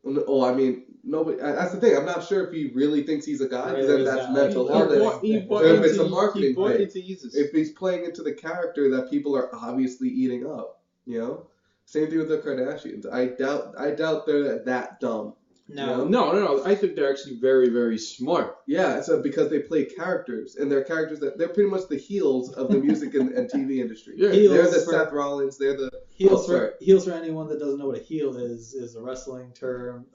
Oh, I mean, nobody. That's the thing. I'm not sure if he really thinks he's a god, because then that's mental illness. If it's a marketing thing, if he's playing into the character that people are obviously eating up, Same thing with the Kardashians. I doubt they're that dumb. No. I think they're actually very, very smart. Yeah, so because they play characters, and they're characters they're pretty much the heels of the music and TV industry. Yeah. They're the Seth Rollins. They're the heels for anyone that doesn't know what a heel is a wrestling term.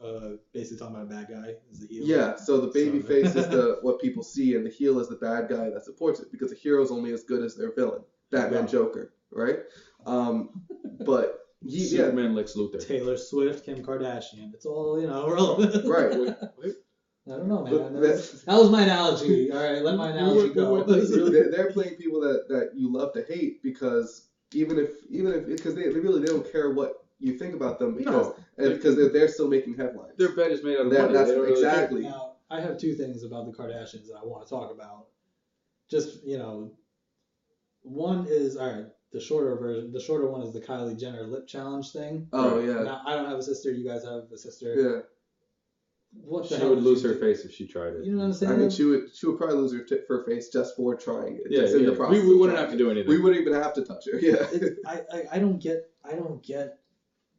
Basically talking about a bad guy is the heel. Yeah, so the baby face is what people see, and the heel is the bad guy that supports it, because the hero is only as good as their villain. Batman, Joker, right? But. Superman, Lex Luthor. Taylor Swift, Kim Kardashian. It's all, relevant. Right. I don't know, man. That was my analogy. All right, let my analogy go. They're playing people that you love to hate, because because they really don't care what you think about them, because they're still making headlines. Their bed is made out of money. That's exactly. Now, I have two things about the Kardashians that I want to talk about. Just, one is, all right, the shorter version. The shorter one is the Kylie Jenner lip challenge thing. Oh, yeah. Now, I don't have a sister. You guys have a sister. Yeah. What the she hell would lose her face if she tried it. You know what I'm saying? I mean, she would probably lose her face just for trying it. Yeah, in the process we wouldn't have to do anything. We wouldn't even have to touch her. Yeah. I don't get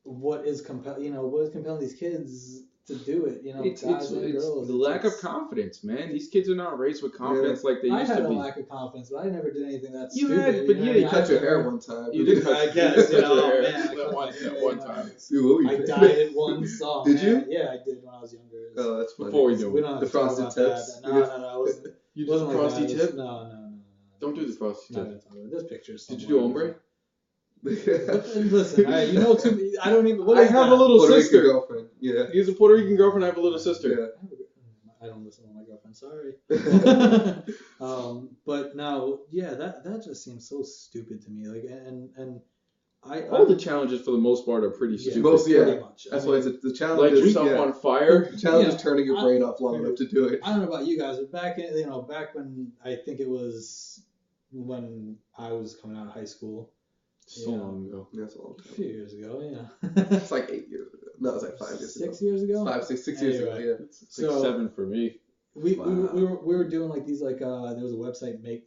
what is compelling. What is compelling these kids to do it. You know, It's guys and girls. the lack of confidence, man. These kids are not raised with confidence like they I used had to a be. lack of confidence, but I never did anything that You stupid. had, but you know yeah, what I you mean? cut your I- hair one time. You did I guess, cut your hair. man, I That cut one, my hair, that one you know, time. Dude, what were you I doing? dyed it once. Oh, Did you? man. Yeah, I did when I was younger. Oh, that's funny. Before we do We it. don't have The to talk frosted about tips? that. No, it wasn't. You wasn't did like frosty that. tip? No. Don't do the frosty Not tip. gonna talk about it. There's pictures. Did you do somewhere. ombre? Listen, you know too many. I don't even. What I is have that? a little Puerto Rican sister. girlfriend. Yeah. He's a Puerto Rican girlfriend. I have a little sister. I don't listen to my girlfriend. Sorry. But now, yeah, that just seems so stupid to me. Like, and All the challenges for the most part are pretty yeah, stupid. Most, yeah. pretty much. That's I why mean, it's the challenge. Light is, yourself yeah. on fire. The challenge Yeah, is turning your brain off long enough to do it. I don't know about you guys, but back when I think it was when I was coming out of high school, So long ago. That's a long a time. few years ago, It's like 8 years ago. No, it's like 5 years ago. 6 years ago. 5, 6 years ago. Anyway. Yeah. It's like 7 for me. We Wow. were doing like these there was a website it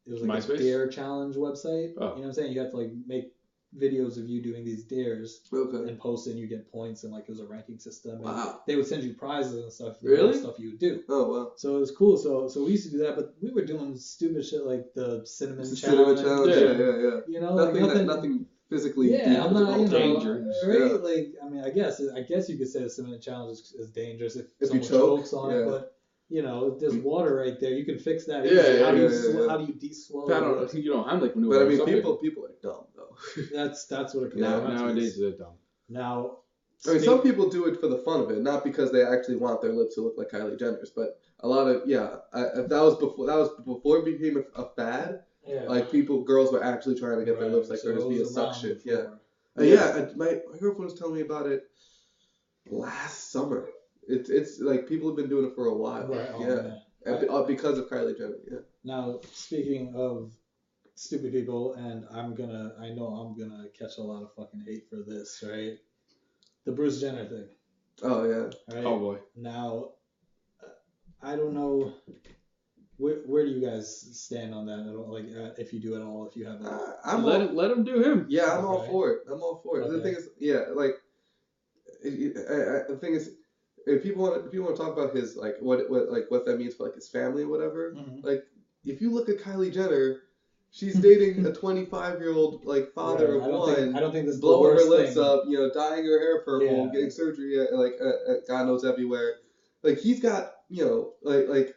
was like MySpace? a dare challenge website. Oh. You know what I'm saying? You have to like make videos of you doing these dares Okay. and post it and you get points and like it was a ranking system. And Wow. they would send you prizes and stuff. Really? Stuff you would do. Oh wow. So it was cool. So we used to do that, but we were doing stupid shit like the cinnamon It's a challenge. cinnamon challenge. Yeah. You know, like Nothing physically. Yeah, deep I'm not, you know, dangerous. right? Yeah. Like, I mean, I guess you could say the cinnamon challenge is dangerous if If you someone choke, chokes on yeah. it, but you know, there's water right there. You can fix that. Yeah, easily. How do you yeah. how do you de-swallow I it? don't, you know, I'm like But I mean, something. people are dumb though. That's what it comes Now, down to. nowadays they're dumb. Now, I mean, some people do it for the fun of it, not because they actually want their lips to look like Kylie Jenner's. But a lot of if that was before it became a fad. yeah, Like girls were actually trying to get their lips like so hers it via was around suction. before. Yeah. My girlfriend was telling me about it last summer. It's like people have been doing it for a while. Right. Oh, Yeah. man. Because of Kylie Jenner. Yeah. Now, speaking of stupid people, and I know I'm gonna catch a lot of fucking hate for this, right? The Bruce Jenner thing. Oh yeah. Right? Oh boy. Now, I don't know. Where do you guys stand on that? Like, if you do at all, if you have that. Let him do him. Yeah, I'm all Okay. for it. The Okay. thing is, yeah, like the thing is, if people want to talk about his like what that means for like his family or whatever, Mhm. like if you look at Kylie Jenner, she's dating a 25-year-old like father Right. of one. I don't think this is the Blowing her worst lips thing. up, dyeing her hair purple, Yeah. getting surgery at God knows everywhere. Like he's got, like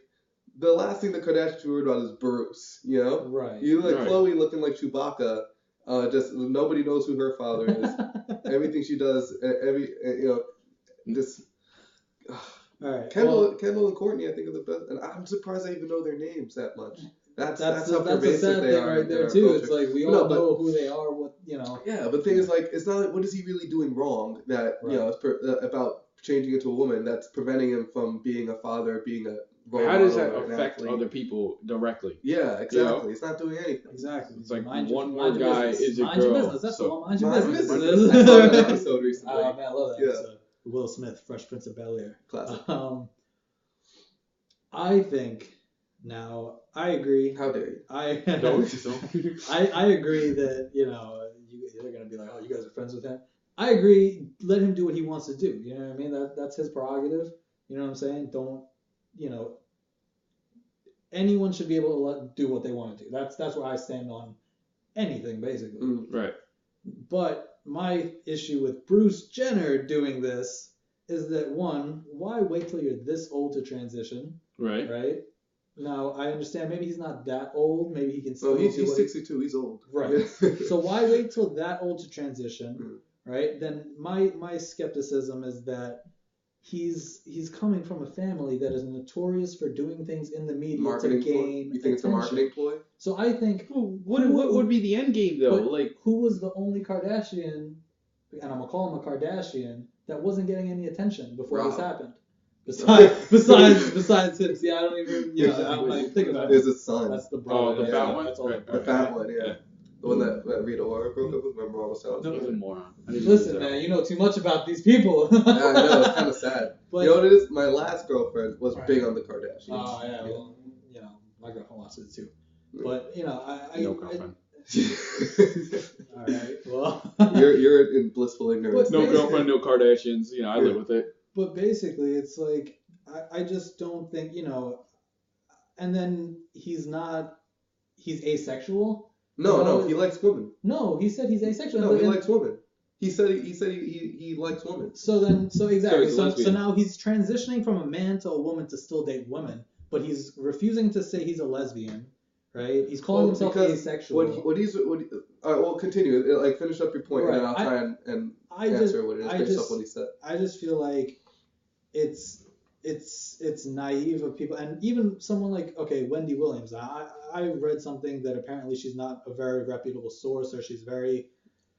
the last thing the Kardashians worried about is Bruce. Right. You like Right. Khloe looking like Chewbacca. Just nobody knows who her father is. Everything she does, just. All right. Kendall and Courtney, I think, are the best, and I'm surprised I even know their names that much. That's how that's a pervasive sad they thing are right in there our too. culture. It's like we all No, but- know who they are. Yeah, but the thing is, like, it's not like what is he really doing wrong that about changing into a woman that's preventing him from being a father, being a role How does model, that or an affect athlete. other people directly? Yeah, exactly. It's not doing anything. Exactly. It's like Mind one your- more mind your guy business. is a Mind your girl, business. That's so- all. Mind your Mind business. business. I saw that episode recently. Oh man, I love that Yeah. episode. Will Smith, Fresh Prince of Bel-Air. Classic. I think now I agree. How dare you? I Don't. I agree that they're gonna be like, oh, you guys are friends with him. I agree. Let him do what he wants to do. You know what I mean? That's his prerogative. You know what I'm saying? Don't anyone should be able to do what they want to do. That's where I stand on anything basically. Right. But my issue with Bruce Jenner doing this is that one, why wait till you're this old to transition? Right. Right? Now I understand maybe he's not that old. Maybe he can still. Well, he's do what 62. He's old. Right. So why wait till that old to transition? Mhm. Right? Then my skepticism is that he's coming from a family that is notorious for doing things in the media Marketing to ploy? gain You think it's a attention. marketing ploy? So I think What would be the end game though? But Like, who was the only Kardashian, and I'm gonna call him a Kardashian, that wasn't getting any attention before this Rob. happened? Besides him. See, I don't even I don't even think about it. There's a son. That's the brother. the fat one? That's all Right, The brother. fat one, yeah. The one that Rita Ora broke up with. Remember all the sounds? he's a moron. I didn't Listen, use that. man, you know too much about these people. Yeah, I know. It's kind of sad. But, You know what it is? My last girlfriend was Right. big on the Kardashians. Oh yeah, well, my girlfriend watches it too. But I No girlfriend. all right, well. You're in blissful ignorance. But- No girlfriend, no Kardashians. I live with it. but basically, it's like I just don't think And then he's asexual. No, he likes women. No, he said he's asexual. No, he likes women. He said he likes women. So exactly. he's So lesbian. now he's transitioning from a man to a woman to still date women, but he's refusing to say he's a lesbian, right? He's calling himself asexual. All right, well, continue. Like, finish up your point, and then I'll try and answer what it is based off what he said. I just feel like it's naive of people, and even someone like Wendy Williams. I read something that apparently she's not a very reputable source, or she's very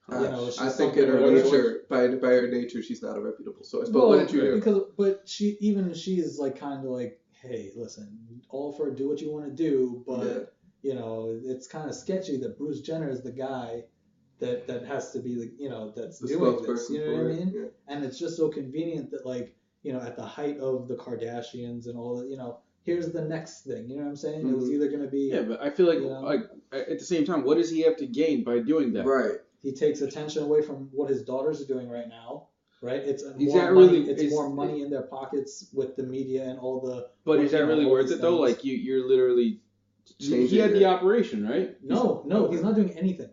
she's I think in her nature, by her nature, she's not a reputable source. But what did you hear? But she's like kind of like, hey, listen, all for do what you want to do, but it's kind of sketchy that Bruce Jenner is the guy that has to be that's The doing this. spokesperson You know what I mean? Yeah. And it's just so convenient that at the height of the Kardashians and all that, here's the next thing. You know what I'm saying? Mm-hmm. It was either going to be. Yeah, but I feel like at the same time, what does he have to gain by doing that? Right. He takes attention away from what his daughters are doing right now, right? It's more money in their pockets with the media and all the. But is that really worth it though? Like you're literally. He had the operation, right? No, he's not doing anything.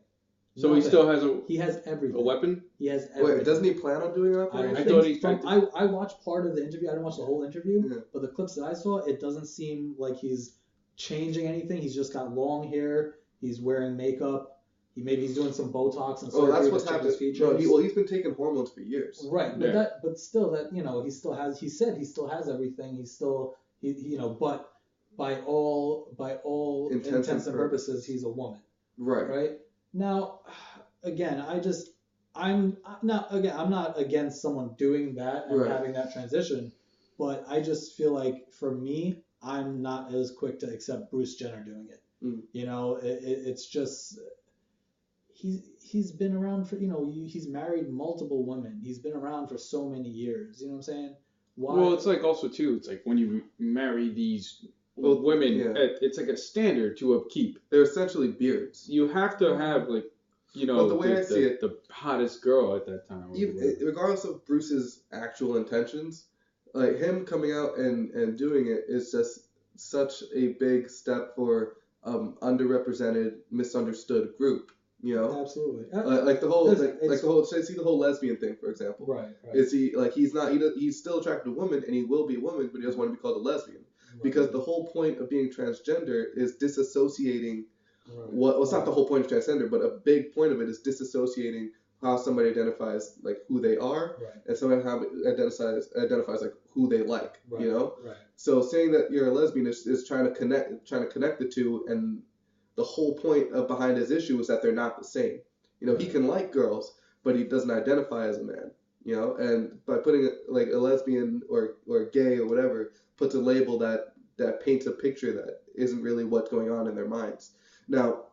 So Nothing. he still has He has everything. a weapon? He has everything. Wait, doesn't he plan on doing an operation? I watched part of the interview. I didn't watch the whole interview, but the clips that I saw, it doesn't seem like he's changing anything. He's just got long hair. He's wearing makeup. Maybe he's doing some Botox and surgery. That's what's happened. No, he's been taking hormones for years. Right, but but still he still has. He said he still has everything. He's still but by all intents and purposes, he's a woman. Right. Right. Now, again, I'm not against someone doing that and having that transition, but I just feel like for me, I'm not as quick to accept Bruce Jenner doing it. It's just he's been around for he's married multiple women. He's been around for so many years. You know what I'm saying? Why? Well, it's like also too. It's like when you marry these women, it's like a standard to upkeep. They're essentially beards. You have to have the way I see it, the hottest girl at that time. Regardless of Bruce's actual intentions, like him coming out and doing it is just such a big step for underrepresented, misunderstood group. Absolutely. Like the whole lesbian thing, for example. Right. Is he's still attracted to women and he will be a woman, but he doesn't want to be called a lesbian. Right. Because the whole point of being transgender is disassociating. It's not the whole point of transgender, but a big point of it is disassociating how somebody identifies like who they are, and somebody how identifies like who they like. Right. So saying that you're a lesbian is trying to connect the two, and the whole point behind his issue is that they're not the same. He can like girls, but he doesn't identify as a man. And by putting like a lesbian or gay or whatever, puts a label that paints a picture that isn't really what's going on in their minds. Now,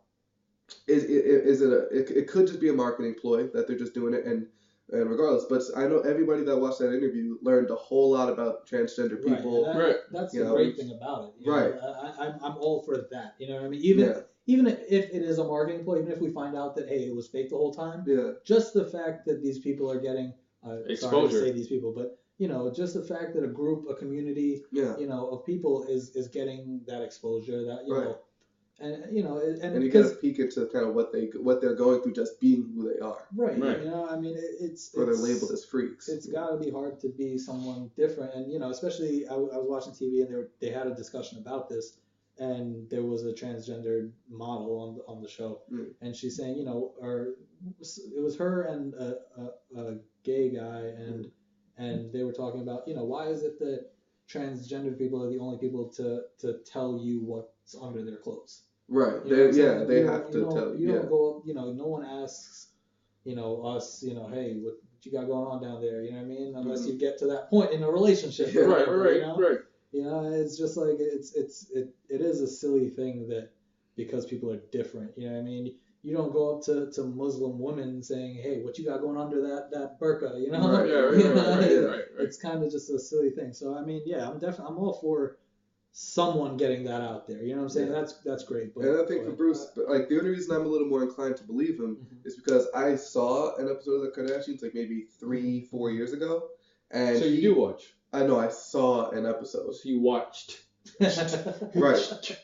it could just be a marketing ploy that they're just doing it, and regardless. But I know everybody that watched that interview learned a whole lot about transgender people. That's the great thing about it. I'm all for that. You know what I mean? Even if it is a marketing ploy, even if we find out that hey, it was fake the whole time. Just the fact that these people are getting exposure. Sorry to say these people, but just the fact that a community, of people is getting that exposure, that know. And and you get a peek into kind of what they're going through just being who they are. Right. I mean, or they're labeled as freaks. It's got to be hard to be someone different, and especially I was watching TV and they had a discussion about this, and there was a transgendered model on the show, and she's saying it was her and a gay guy, and they were talking about why is it that transgendered people are the only people to tell you what's under their clothes. Right. They have to tell you. You don't go up, no one asks, us, hey, what you got going on down there, you know what I mean? Unless you get to that point in a relationship. Right. It's just like, it is a silly thing that because people are different, you know what I mean? You don't go up to Muslim women saying, hey, what you got going under that burqa, Right. It's kind of just a silly thing. So, I mean, I'm all for someone getting that out there. You know what I'm saying? That's great. But, and I think for Bruce, like the only reason I'm a little more inclined to believe him is because I saw an episode of the Kardashians like maybe 3-4 years ago, And So you do watch. I know, I saw an episode. So you watched. Right.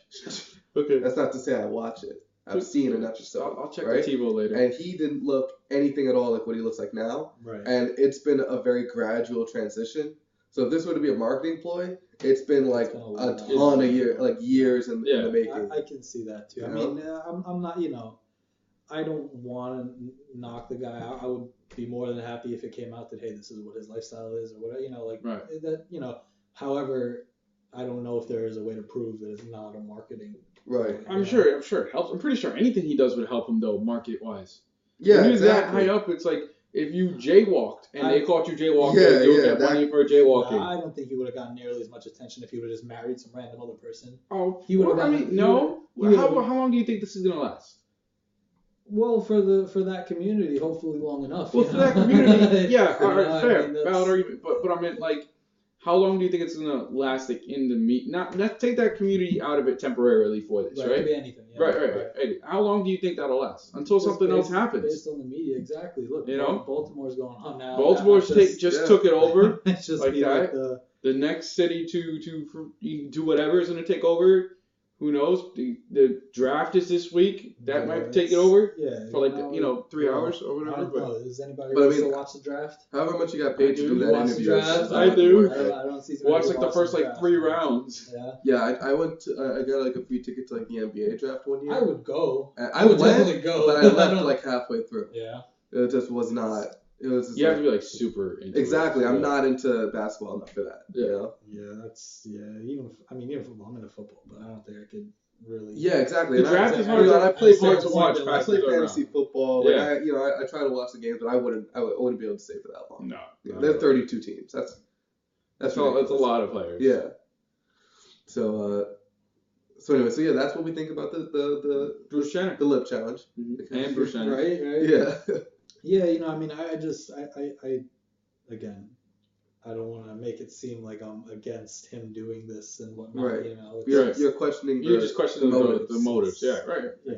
Okay. That's not to say I watch it. I've seen an episode. I'll check right? the TiVo later. And he didn't look anything at all like what he looks like now. Right. And it's been a very gradual transition. So if this were to be a marketing ploy, it's been like a ton of years in the making. I can see that too. You I know? mean, I'm not, I don't want to knock the guy. I would be more than happy if it came out that, hey, this is what his lifestyle is or whatever, Right. that, however, I don't know if there is a way to prove that it's not a marketing. Right. I'm sure it helps. I'm pretty sure anything he does would help him though, market wise. Yeah, when he was that exactly. high up, it's like if you jaywalked and they caught you jaywalking, Yeah, you'll yeah, get money for jaywalking. I don't think he would have gotten nearly as much attention if he would have just married some random other person. Oh, He would've well, I gotten- mean, no. he would've- How long do you think this is gonna last? Well, for that community, hopefully long enough. Well, for that community, yeah, all right, I fair, mean, that's- valid argument. But I meant like, how long do you think it's gonna last? Like in the meet, not take that community out of it temporarily for this, Right, it right? could be anything. Yeah, Right. Hey, how long do you think that'll last until Just something else based- happens? Based on the media, exactly. Look, Baltimore's going on now. Baltimore That might just took it over. It's just like be that. like the The next city to do whatever is gonna take over. Who knows? The draft is this week. That might take it over for like 3 hours or I whatever. don't But know. Does anybody But I still mean, watch the draft? However much you got paid to I do do. that Watch the interview. draft? is I not do. worth I it. don't see. watch like the first like 3 rounds. Yeah, Yeah, I went to, I got like a free ticket to like the NBA draft one year. I would go. I would went, definitely go, but I don't- left like halfway through. Yeah. It just was not. It was just You have like, to be like super into exactly. it. I'm not into basketball enough for that. Yeah. You know? Even football. I'm into football, but I don't think I could really. Yeah, exactly. The And draft I- is I- hard. you know, I I play hard to fantasy- watch. I play fantasy football. Yeah. Like I try to watch the games, but I wouldn't be able to stay for that long. No. Yeah, there are 32 teams. That's That's a ridiculous. lot of players. Yeah. So anyway, so yeah, that's what we think about the Bruce Jenner. the lip challenge. And Bruce Jenner. Right. Yeah. Yeah. I mean, I again, I don't want to make it seem like I'm against him doing this and whatnot. Right. It's You're questioning. You're just questioning the motives. Yeah, right. Yeah,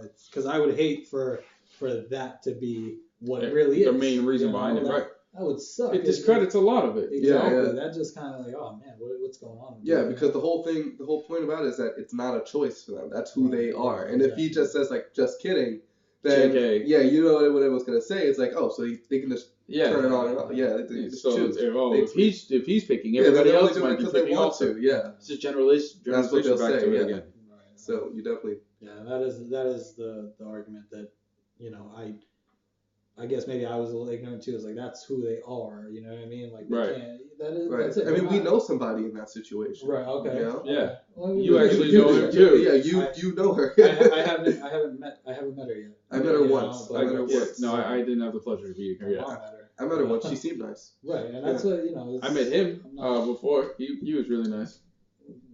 it's because I would hate for that to be what it really is. The main reason behind it, that, right? That would suck. It discredits a lot of it. Exactly. Yeah. That just kind of like, oh man, what's going on? Yeah, because the whole point about it is that it's not a choice for them. That's who they are. And if he just says like, just kidding, then JK. yeah, you know what everyone's gonna say. It's like, oh, so they can just turn it on and off. Yeah, they just So choose. if he's picking, Yeah, everybody they're only else doing it might be because they picking want also. to. Yeah, It's just generalization That's what they'll back say, to it yeah. again. Right. so you definitely. Yeah, that is the argument that I guess maybe I was a little ignorant too. It's like that's who they are. You know what I mean? Like they Right. can't. That is. Right. That's it. I mean, we They're know somebody in that situation. not- Right. Okay. You know? Yeah. Okay. Well, I mean, You actually know him too. Yeah, I- you know her. I haven't met her yet. I met her You know, once. but- I met her Yeah, once. no, I didn't have the pleasure of meeting her My yet. mom met her. I met her once. She seemed nice. Right, and that's what it's- I met him I'm not- before. He was really nice.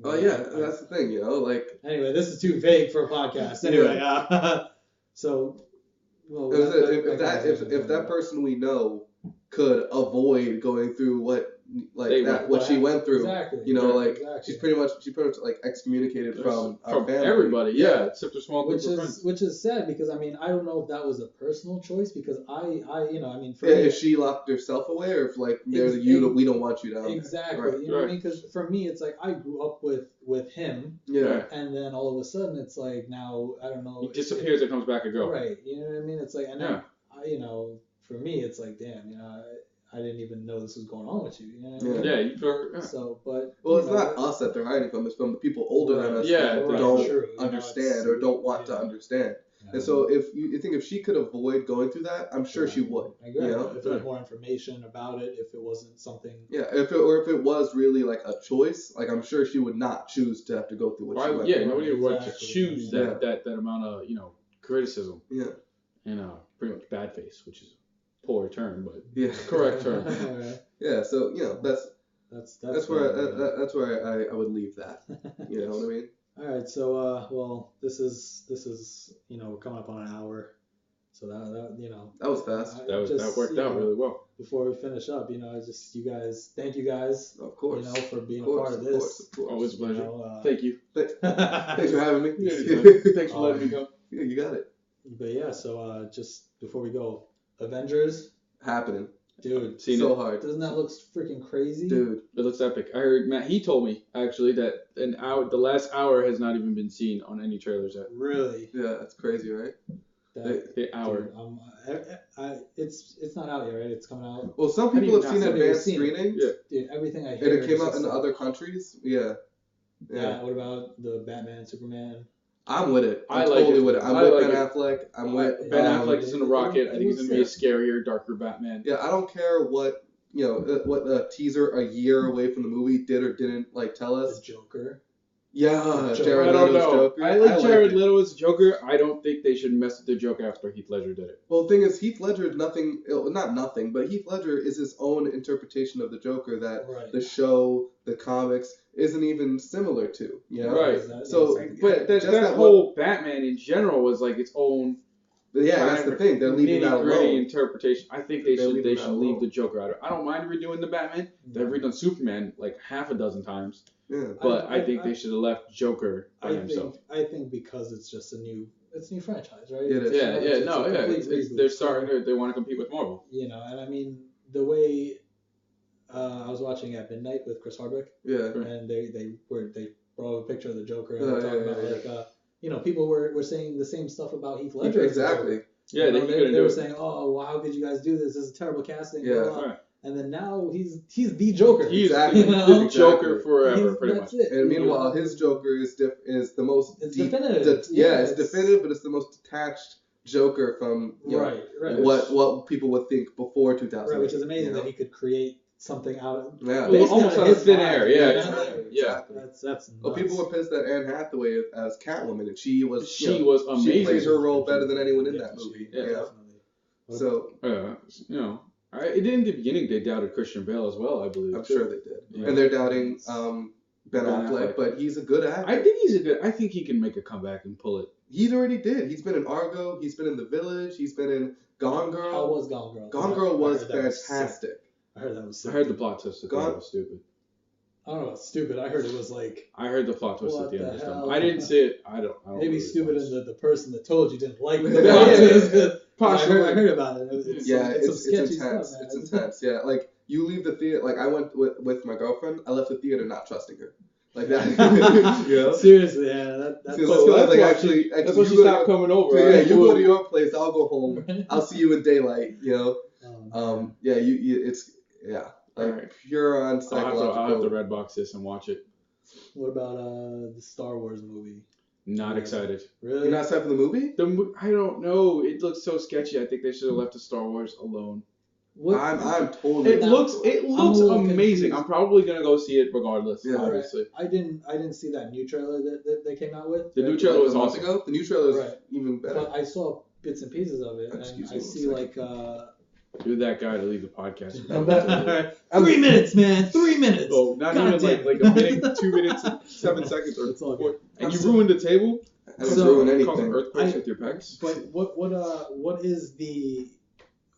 Oh yeah, that's the thing. Like. Anyway, this is too vague for a podcast. Anyway, so. Well, If that person we know could avoid going through what she went through, exactly, she's pretty much like excommunicated from our family. Everybody, yeah, except a small group of friends. which is sad because I mean I don't know if that was a personal choice because I for Yeah, me, if she locked herself away, or if like we don't want you down. exactly Right. you know what I mean because for me it's like I grew up with him Yeah. and then all of a sudden it's like now I don't know He disappears and comes back and goes. right you know what I mean it's like and Yeah. then for me it's like damn I didn't even know this was going on with you. You know what I mean? Yeah. So, but Well, it's not us that they're hiding from. It's from the people older than us Yeah, that right, don't true. understand or don't want to understand. And so, if you think if she could avoid going through that, I'm sure she would. I agree. You know? If there was more information about it, if it wasn't something. Yeah, if it was really like a choice, like I'm sure she would not choose to have to go through what she went through. Nobody would Exactly. choose that amount of criticism. Yeah. And pretty much bad face, which is a poor term, but Yeah. correct term. Yeah. So that's where I would leave that. You know what I mean? All right. So well, this is we're coming up on an hour, so that That was fast. That worked out really well. Before we finish up, thank you guys. Of course. For being a part of this. Of course. Always a pleasure. know, Thank you. Thanks for having me. Thanks for letting me go. Yeah, you got it. But yeah, so just before we go, Avengers. Happening. Dude, Seen so it. hard. doesn't that look freaking crazy? Dude. It looks epic. I heard Matt. He told me actually that the last hour has not even been seen on any trailers yet. Really? Yeah, that's crazy, right? The hour. Dude, it's not out yet, right? It's coming out. Well, some How do people you have not seen say advanced they've seen it? screenings. Yeah. Dude, everything I hear. And it came is out just in like, other countries. Yeah. Yeah. What about the Batman, Superman? I'm with it. I'm I like totally it. with it. I'm I with like Ben it. Affleck. I'm with Ben Um, Affleck is in a rocket. I think he's gonna be a looks scarier, darker Batman. Yeah, I don't care what what the teaser a year away from the movie did or didn't tell the us. Joker. Yeah, Joker. Jared I don't Leto's know. Joker. I like Jared it. Leto as Joker. I don't think they should mess with the Joker after Heath Ledger did it. Well, the thing is, Heath Ledger is not nothing, but Heath Ledger is his own interpretation of the Joker that Right. the show, the comics, isn't even similar to. You know? Right. So, But just that whole Batman in general was like its own. Yeah, that's the thing. They're leaving that nitty-gritty alone. interpretation. I think they They're should leaving that leave alone. the Joker out of it. I don't mind redoing the Batman. They've redone Superman like half a dozen times, Yeah. but I think they should have left Joker by I himself. think because it's just a new franchise, right? It is. It's a complete reboot. They're starting. They want to compete with Marvel. And I mean the way I was watching at midnight with Chris Hardwick, Yeah. and they brought up a picture of the Joker and Oh, they're talking yeah, about people were saying the same stuff about Heath Ledger. Exactly. Yeah, they couldn't they do were it. saying, oh, well, how could you guys do this? This is terrible casting. Yeah. blah, blah. Right. And then now he's the Joker. He's Exactly. the Joker Exactly. forever, pretty much. That's it. And meanwhile, his Joker is the most It's deep, definitive. it's definitive, but it's the most detached Joker from right. what people would think before 2000. Right, which is amazing that he could create something out of Yeah. Well, almost out of his thin mind, air. you Yeah, know? yeah. That's nuts. Well, people were pissed at Anne Hathaway as Catwoman, and she was was amazing. She played her role better than anyone in that movie. Yeah. Definitely. So in the beginning they doubted Christian Bale as well. I believe. I'm sure they did, Yeah. and they're doubting Ben Affleck, Affleck. but he's a good actor. I think he can make a comeback and pull it. He already did. He's been in Argo. He's been in The Village. He's been in Gone Girl. How was Gone Girl? Gone Girl was I heard that was fantastic. I heard that was sick. I heard the plot twist at the God. end was stupid. I don't know about stupid. I heard it was like I heard the plot twist What at the end the was hell? dumb. I didn't see it. I don't maybe really stupid watch. as the person that told you didn't like the Yeah, plot yeah, twist. yeah. Possibly. I heard about it. It's some sketchy intense. stuff, man. It's intense. Yeah, like you leave the theater. Like I went with my girlfriend. I left the theater not trusting her. Like that. You know? Seriously, yeah. That's So cool. that's like why actually, That's why she you go stopped coming over. to, yeah, right? you go to your place. I'll go home. I'll see you in daylight. You know. Yeah. It's like Alright. pure on I'll psychological. have to red box this and watch it. What about the Star Wars movie? Not Yeah. excited. Really? You're not excited for the movie? I don't know. It looks so sketchy. I think they should have left the Star Wars alone. What? I'm totally. It looks a little amazing. confused. I'm probably gonna go see it regardless. Yeah. Obviously. I didn't see that new trailer that they came out with. The new trailer was a month awesome. ago. The new trailer is Right. even better. But I saw bits and pieces of it, and Excuse I me see one like You're that guy to leave the podcast. 3 minutes, man. 3 minutes. Oh, not God even damn like it. a minute, 2 minutes, and 7 seconds, or It's all 4. good. And you ruined the table. I didn't So- ruin Causing anything. earthquakes with your pecs. But what is the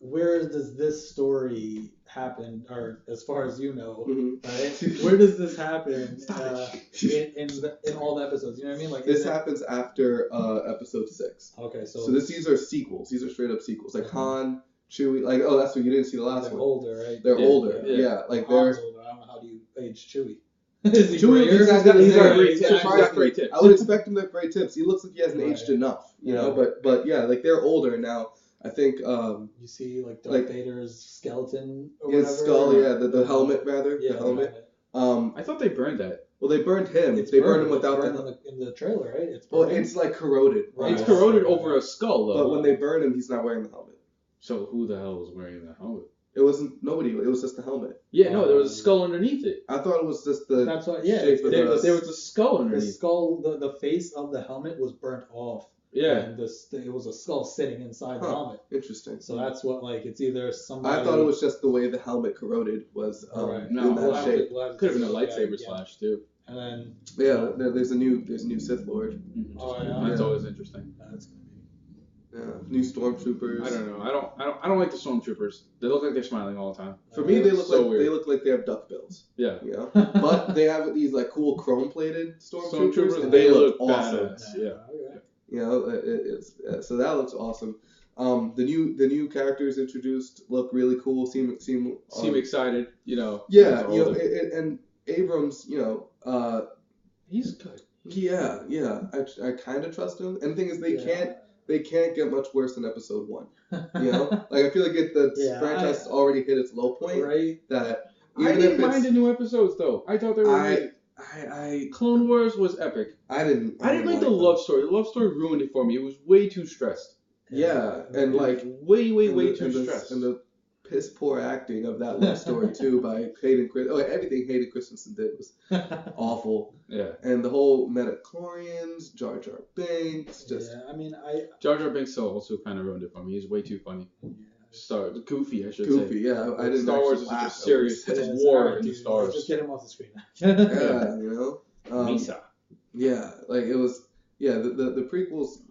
where does this story happen, or as far as you know, Mhm. right? Where does this happen Stop in all the episodes? You know what I mean? Like This is it- happens after episode 6. Okay, so So these are sequels. These are straight up sequels. Like Han, Chewie. Like that's what you didn't see the last they're one. older, right? They're Yeah, older. yeah. Yeah, like Han's they're. older. I don't know how do you age Chewie. Is he Chewie, grayer? he's got great tips. surprisingly, He's got great tips. I would expect him to have great tips. He looks like he hasn't Right. aged enough, you know. Yeah. But yeah, like they're older now. I think You see like Darth like- Vader's skeleton or his whatever. skull, yeah, the helmet rather, Yeah, the helmet. I thought they burned that. Well, they burned him. It's They burned him burned, without burned the. in the trailer, right? It's Well, burned. it's like corroded. Right. It's Oh, corroded okay. over a skull, though. But when they burn him, he's not wearing the helmet. So who the hell was wearing the helmet? It wasn't nobody. It was just the helmet. Yeah, no, there was a skull underneath it. I thought it was just the That's what. Yeah, shape of There the. was a skull the underneath. skull, the face of the helmet was burnt off. Yeah. And it was a skull sitting inside the Huh. helmet. Interesting. So that's what it's either somebody. I thought it was just the way the helmet corroded was Right. no, in that We'll have to- shape. we'll have to Could have been a look at it lightsaber again. slash too. And then. Yeah, there's a new Sith Lord. Oh yeah. That's Yeah. always interesting. That's gonna be. Yeah, new stormtroopers. I don't know. I don't like the stormtroopers. They look like they're smiling all the time. For me, they look So like weird. they look like they have duck bills. Yeah. You know, but they have these like cool chrome plated stormtroopers, and they they look look awesome. badass. Yeah. Okay. You know, so that looks awesome. The new characters introduced look really cool. Seem excited, Yeah, for all the- and Abrams, he's good. yeah. I kind of trust him. And the thing is, they can't get much worse than episode 1. Like I feel like the franchise has already hit its low point. Right. That I didn't mind the new episodes though. I thought they were great. Clone Wars was epic. I didn't like the love story. The love story ruined it for me. It was way too stressed. Yeah, and like way too stressed. And the piss poor acting of that love story too by Hayden Christensen. Everything Hayden Christensen did was awful. Yeah. And the whole Metachlorians, Jar Jar Binks, Jar Jar Binks also kind of ruined it for me. He's way too funny. Yeah. Goofy, I should say. Goofy, yeah. I didn't. Star Wars is such a serious war in the stars. Just get him off the screen. Yeah, Misa. Yeah, like it was. Yeah, the prequels,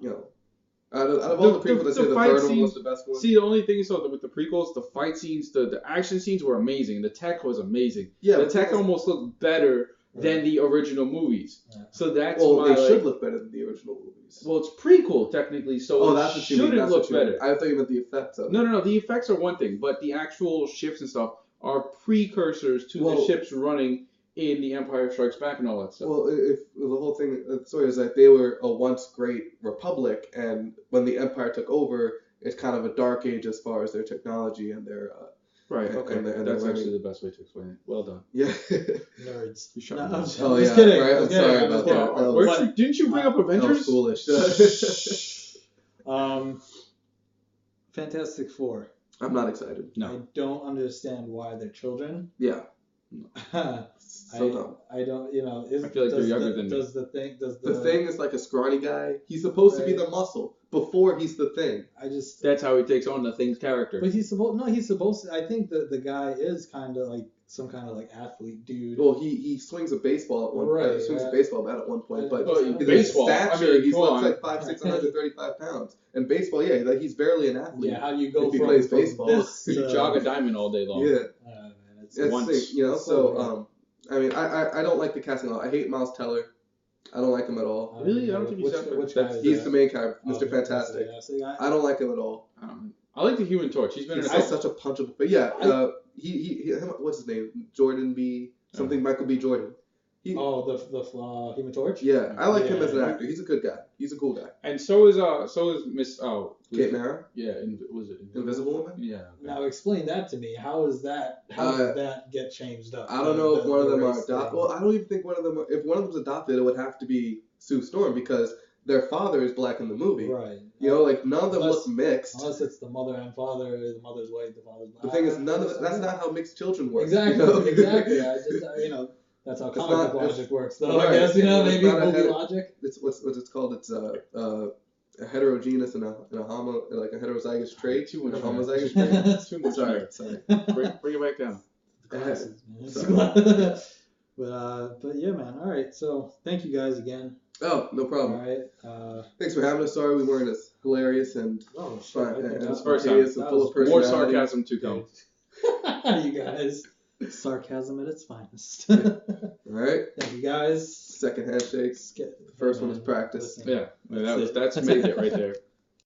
Out of all the prequels, I'd say the third one was the best one. See, the only thing is with the prequels, the fight scenes, the action scenes were amazing. The tech was amazing. Yeah, the tech almost looked better than the original movies. Yeah. So that's they should look better than the original movies. Well, it's prequel technically, so it shouldn't look better. I thought you meant the effects of it. No. The effects are one thing, but the actual ships and stuff are precursors to the ships running in the Empire Strikes Back and all that stuff. Well, if the whole thing, the story is that they were a once great republic, and when the Empire took over, it's kind of a dark age as far as their technology and their right. Okay, and that's actually the best way to explain it. Well done. Yeah. Nerds. You shut I'm up. just yeah. kidding. Right. I'm sorry about that. Didn't you bring up Avengers? That was foolish. Fantastic Four. I'm not excited. No. I don't understand why they're children. Yeah. So dumb. I don't, I feel like they're younger than me. The Thing is like a scrawny guy. He's supposed to be the muscle before he's the Thing. That's how he takes on the Thing's character. But he's supposed to. I think the guy is kind of like some kind of like athlete dude. Well, he swings a baseball at one point. Right, He swings a baseball bat at one point, but baseball, stature, he looks like 635 pounds. And baseball, he's barely an athlete. Yeah, how do you go if he from plays baseball? You jog a diamond all day long. Yeah. Man, It's I mean, I don't like the casting at all. I hate Miles Teller. I don't like him at all. Really? I don't think he's the main character, Mr. Fantastic. I don't like him at all. I like the Human Torch. He's been in such a punchable. But yeah, what's his name? Jordan B. Something. Michael B. Jordan. The Human Torch. Yeah, I like him as an actor. He's a good guy. He's a cool guy. And so is Miss Kate Mara. Yeah, was it Invisible Woman? Yeah. Okay. Now explain that to me. How does that get changed up? I don't know if one of them are adopted. Well, I don't even think one of them. If one of them's adopted, it would have to be Sue Storm because their father is black in the movie. Right. None of them look mixed. Unless it's the mother and father, the mother's white, the father's black. The thing is, that's not how mixed children work. Exactly. Exactly. I just that's how comic book logic works, though. Right. I guess maybe movie logic. It's what's called. It's a heterogeneous and a heterozygous trait. Too much. A homozygous trait. Too much. Sorry. Bring it back down. Glasses, man. But yeah, man. All right. So thank you guys again. Oh, no problem. All right. Thanks for having us. Sorry we weren't as hilarious and fun and spontaneous and full of personality. More sarcasm to come. You guys. Sarcasm at its finest. All right. Thank you guys. Second handshake. The first one is practice. Yeah, that's made it right there.